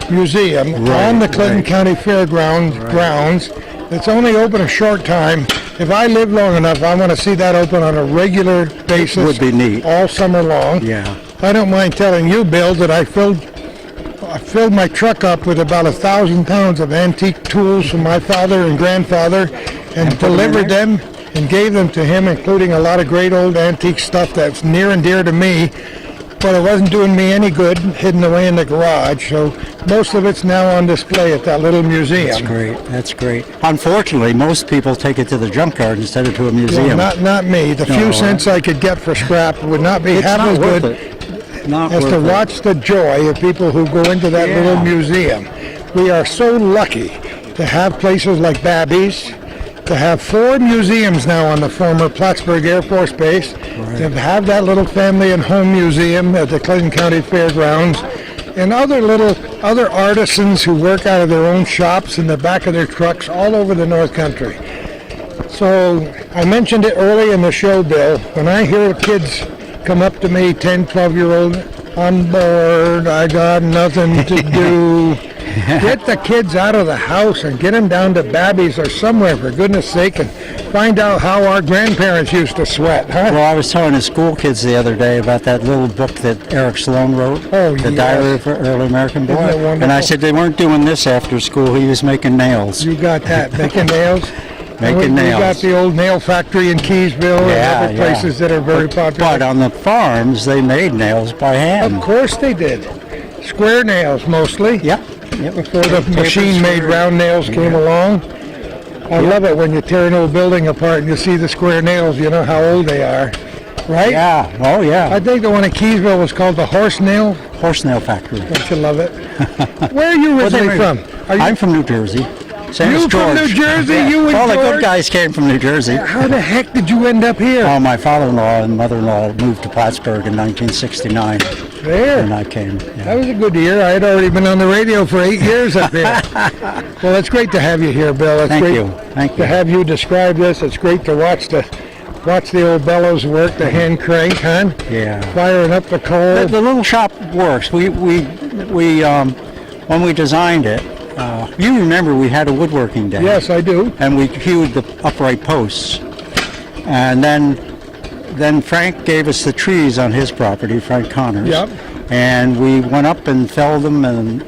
museum on the Clinton County Fairgrounds grounds. It's only open a short time. If I live long enough, I want to see that open on a regular basis. Would be neat. All summer long. Yeah. I don't mind telling you, Bill, that I filled my truck up with about 1,000 pounds of antique tools from my father and grandfather and delivered them and gave them to him, including a lot of great old antique stuff that's near and dear to me. But it wasn't doing me any good, hidden away in the garage. So most of it's now on display at that little museum. That's great. That's great. Unfortunately, most people take it to the junkyard instead of to a museum. Well, not me. The few cents I could get for scrap would not be half as good as to watch the joy of people who go into that little museum. We are so lucky to have places like Babbie's, to have 4 museums now on the former Plattsburgh Air Force Base, to have that little family and home museum at the Clinton County Fairgrounds, and other artisans who work out of their own shops in the back of their trucks all over the North Country. So I mentioned it early in the show, Bill. When I hear kids come up to me, 10, 12-year-old, I'm bored, I got nothing to do. Get the kids out of the house and get them down to Babbie's or somewhere, for goodness sake, and find out how our grandparents used to sweat, huh? Well, I was telling the school kids the other day about that little book that Eric Sloan wrote, The Diary of an Early American Boy. And I said they weren't doing this after school. He was making nails. You got that, making nails? Making nails. We got the old nail factory in Keysville and other places that are very popular. But on the farms, they made nails by hand. Of course they did. Square nails mostly. Yep. Before the machine-made round nails came along. I love it when you tear an old building apart and you see the square nails, you know how old they are. Right? Yeah. Oh, yeah. I think the one in Keysville was called the Horse Nail Factory. Don't you love it? Where are you originally from? I'm from New Jersey. You from New Jersey? Yeah. You and all the George? good guys came from New Jersey. How the heck did you end up here? Oh, my father-in-law and mother-in-law moved to Plattsburgh in 1969. There. And I came. Yeah. That was a good year. I had already been on the radio for 8 years up here. Well, it's great to have you here, Bill. It's Thank great you. Thank you. to have you describe this. It's great to watch the old bellows work, the hand crank, huh? Yeah. Firing up the coal. The little shop works. We when we designed it, you remember we had a woodworking day. Yes, I do. And we hewed the upright posts. And then Frank gave us the trees on his property, Frank Connors. Yep. And we went up and felled them, and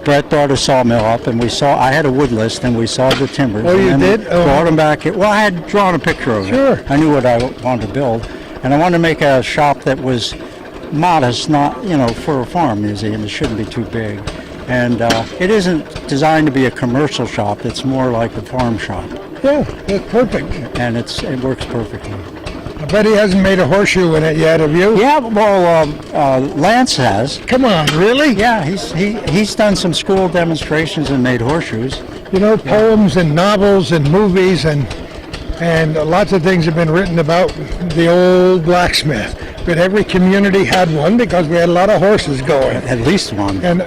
Brett brought a sawmill up, and I had a wood list, and we sawed the timbers. Oh, you and did? Oh. Brought them back here. Well, I had drawn a picture of it. Sure. I knew what I wanted to build. And I wanted to make a shop that was modest, not, for a farm museum. It shouldn't be too big. And it isn't designed to be a commercial shop. It's more like a farm shop. Yeah, that's perfect. And it works perfectly. I bet he hasn't made a horseshoe in it yet, have you? Yeah, well, Lance has. Come on, really? Yeah, he's done some school demonstrations and made horseshoes. You know, poems and novels and movies and lots of things have been written about the old blacksmith. But every community had one because we had a lot of horses going. At least one. And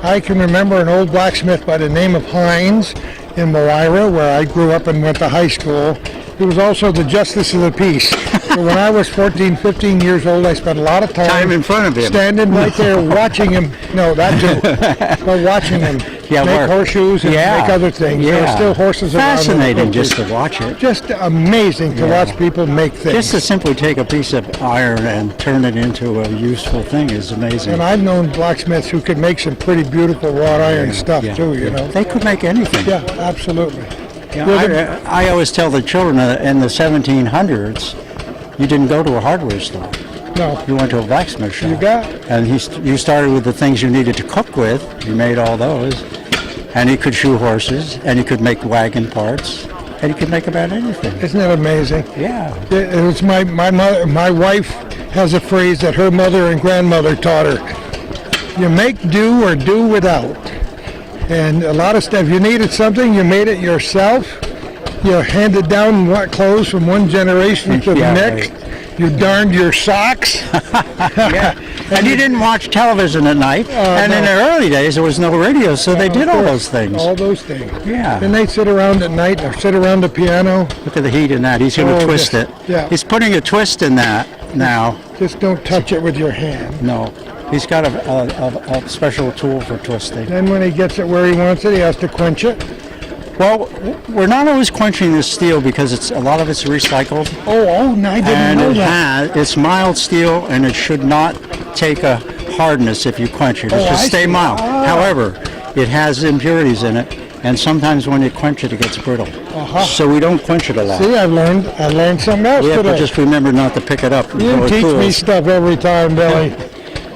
I can remember an old blacksmith by the name of Hines in Moira, where I grew up and went to high school. He was also the Justice of the Peace. So when I was 14, 15 years old, I spent a lot of time in front of him, standing right there watching him. No, that too. But watching him make horseshoes and make other things. There were still horses around. Fascinating just to watch it. Just amazing to watch people make things. Just to simply take a piece of iron and turn it into a useful thing is amazing. And I've known blacksmiths who could make some pretty beautiful wrought iron stuff too, you know. They could make anything. Yeah, absolutely. Yeah, I always tell the children in the 1700s, you didn't go to a hardware store. No. You went to a blacksmith shop. You got. And you started with the things you needed to cook with. You made all those. And he could shoe horses, and he could make wagon parts, and you can make about anything. Isn't it amazing? Yeah. It was my mother. My wife has a phrase that her mother and grandmother taught her: "You make do or do without." And a lot of stuff, you needed something, you made it yourself. You handed down clothes from one generation to the next. Right. You darned your socks. Yeah. And you didn't watch television at night. And no. in the early days, there was no radio, so they did all those things. All those things. Yeah. And they'd sit around at night or sit around the piano. Look at the heat in that. He's going to twist it. Yeah. He's putting a twist in that now. Just don't touch it with your hand. No. He's got a special tool for twisting. Then when he gets it where he wants it, he has to quench it. Well, we're not always quenching this steel because a lot of it's recycled. Oh, no, I didn't know that. It's mild steel, and it should not take a hardness if you quench it. It should stay mild. However, it has impurities in it, and sometimes when you quench it, it gets brittle. So we don't quench it a lot. See, I learned something else We have today. to just remember not to pick it up. You teach me stuff every time, Billy.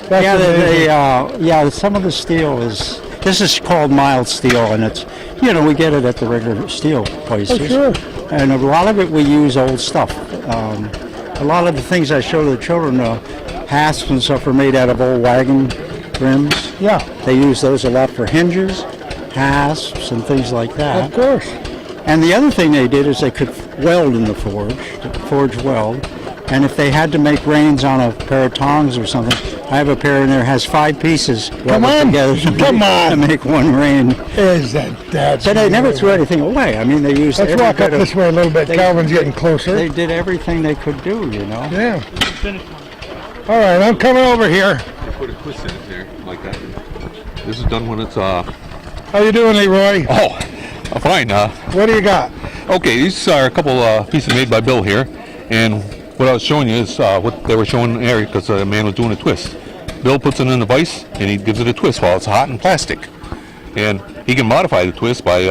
Yeah, some of the steel is. This is called mild steel, and it's, we get it at the regular steel places. Oh, sure. And a lot of it we use old stuff. A lot of the things I show the children, hasps and stuff, are made out of old wagon rims. Yeah. They use those a lot for hinges, hasps, and things like that. Of course. And the other thing they did is they could weld in the forge weld. And if they had to make reins on a pair of tongs or something, I have a pair in there has 5 pieces welded together to make one rein. Is that So they never threw anything away. I mean, they used. Let's walk up this way a little bit. Calvin's getting closer. They did everything they could do, Yeah. All right, I'm coming over here. You put a twist in it there, like that. This is done when it's How you doing, Leroy? Oh, fine. What do you got? Okay, these are a couple pieces made by Bill here, and what I was showing you is what they were showing Eric because the man was doing a twist. Bill puts it in the vise and he gives it a twist while it's hot and plastic. And he can modify the twist by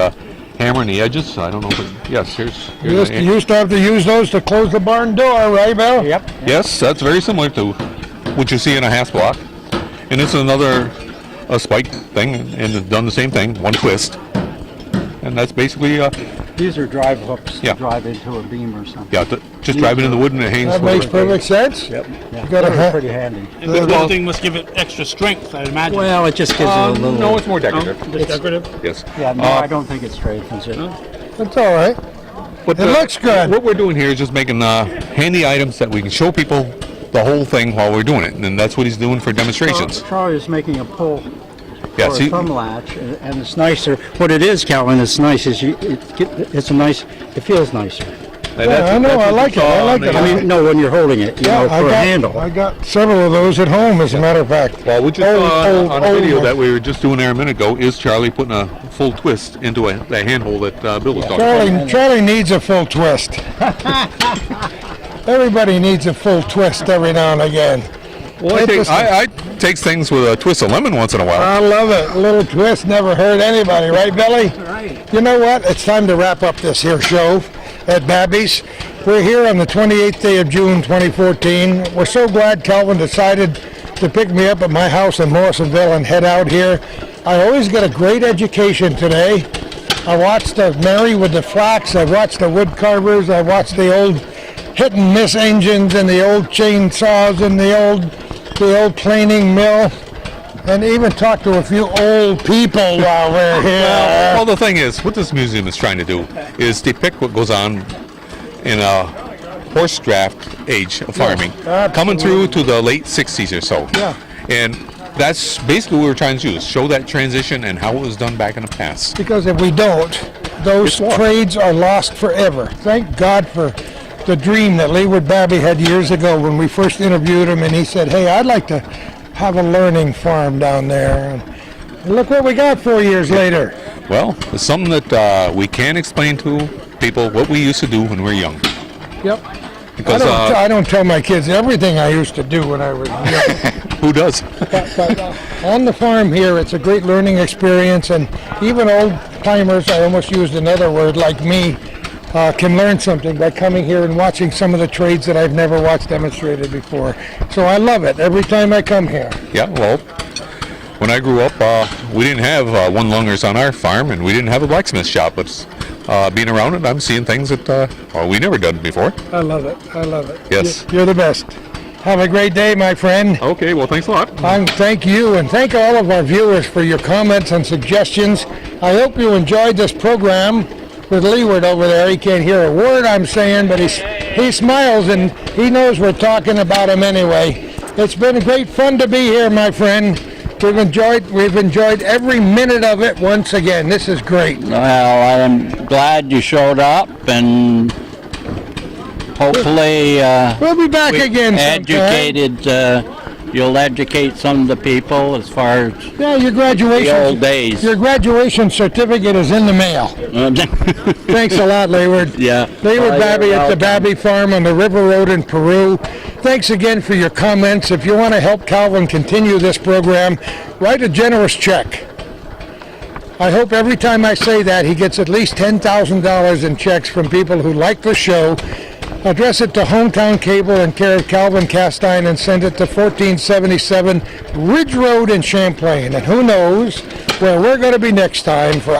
hammering the edges. I don't know, but yes, here's You used to have to use those to close the barn door, right, Bill? Yep. Yes, that's very similar to what you see in a hasp block. And this is another spike thing, and it's done the same thing, one twist. And that's basically These are drive hooks Yeah. to drive into a beam or something. yeah, just drive it in the wood and it hangs. That makes perfect sense. Yep. Yeah. You gotta They're pretty handy. And the welding must give it extra strength, I imagine. Well, it just gives it a little. No, it's more decorative. Just decorative? Yes. Yeah, no, I don't think it strengthens it. That's all right. But It looks good. What we're doing here is just making handy items that we can show people the whole thing while we're doing it, and that's what he's doing for demonstrations. Charlie is making a pull Yeah, for see- a thumb latch, and it's nicer. What it is, Calvin, it's nice. It feels nicer. Yeah, I know. I like it. I like it. I mean, no, when you're holding it, for a handle. I got several of those at home, as a matter of fact. Well, we just saw on a video old that we were just doing there a minute ago is Charlie putting a full twist into the handhold that Bill was talking about. Charlie needs a full twist. Everybody needs a full twist every now and again. Well, I take things with a twist of lemon once in a while. I love it. A little twist never hurt anybody, right, Billy? Right. You know what? It's time to wrap up this here show at Babbie's. We're here on the 28th day of June, 2014. We're so glad Calvin decided to pick me up at my house in Morrisonville and head out here. I always get a great education today. I watched the Mary with the flax. I watched the wood carvers. I watched the old hit and miss engines and the old chainsaws and the old planing mill, and even talked to a few old people while we're here. Well, the thing is, what this museum is trying to do is depict what goes on in a horse draft age of farming, coming through to the late 60s or so. Yeah. And that's basically what we're trying to do, is show that transition and how it was done back in the past. Because if we don't, those trades are lost forever. Thank God for the dream that Leeward Babbie had years ago when we first interviewed him, and he said, hey, I'd like to have a learning farm down there. And look what we got 4 years later. Well, it's something that we can explain to people what we used to do when we were young. Yep. Because I don't tell my kids everything I used to do when I was young. Who does? But on the farm here, it's a great learning experience, and even old timers, I almost used another word, like me, can learn something by coming here and watching some of the trades that I've never watched demonstrated before. So I love it every time I come here. Yeah, well, when I grew up, we didn't have one lungers on our farm, and we didn't have a blacksmith shop, but being around it, I'm seeing things that we never done before. I love it. I love it. Yes. You're the best. Have a great day, my friend. Okay, well, thanks a lot. Thank you, and thank all of our viewers for your comments and suggestions. I hope you enjoyed this program with Leeward over there. He can't hear a word I'm saying, but he smiles and he knows we're talking about him anyway. It's been great fun to be here, my friend. We've enjoyed every minute of it once again. This is great. Well, I'm glad you showed up, and hopefully we'll be back again sometime. You'll educate some of the people as far as your graduation. The old days. Your graduation certificate is in the mail. Thanks a lot, Leeward. Yeah. Leeward Babbie at the welcome. Babbie Farm on the River Road in Peru. Thanks again for your comments. If you want to help Calvin continue this program, write a generous check. I hope every time I say that, he gets at least $10,000 in checks from people who like the show. Address it to Hometown Cable in care of Calvin Castine and send it to 1477 Ridge Road in Champlain. And who knows where we're going to be next time for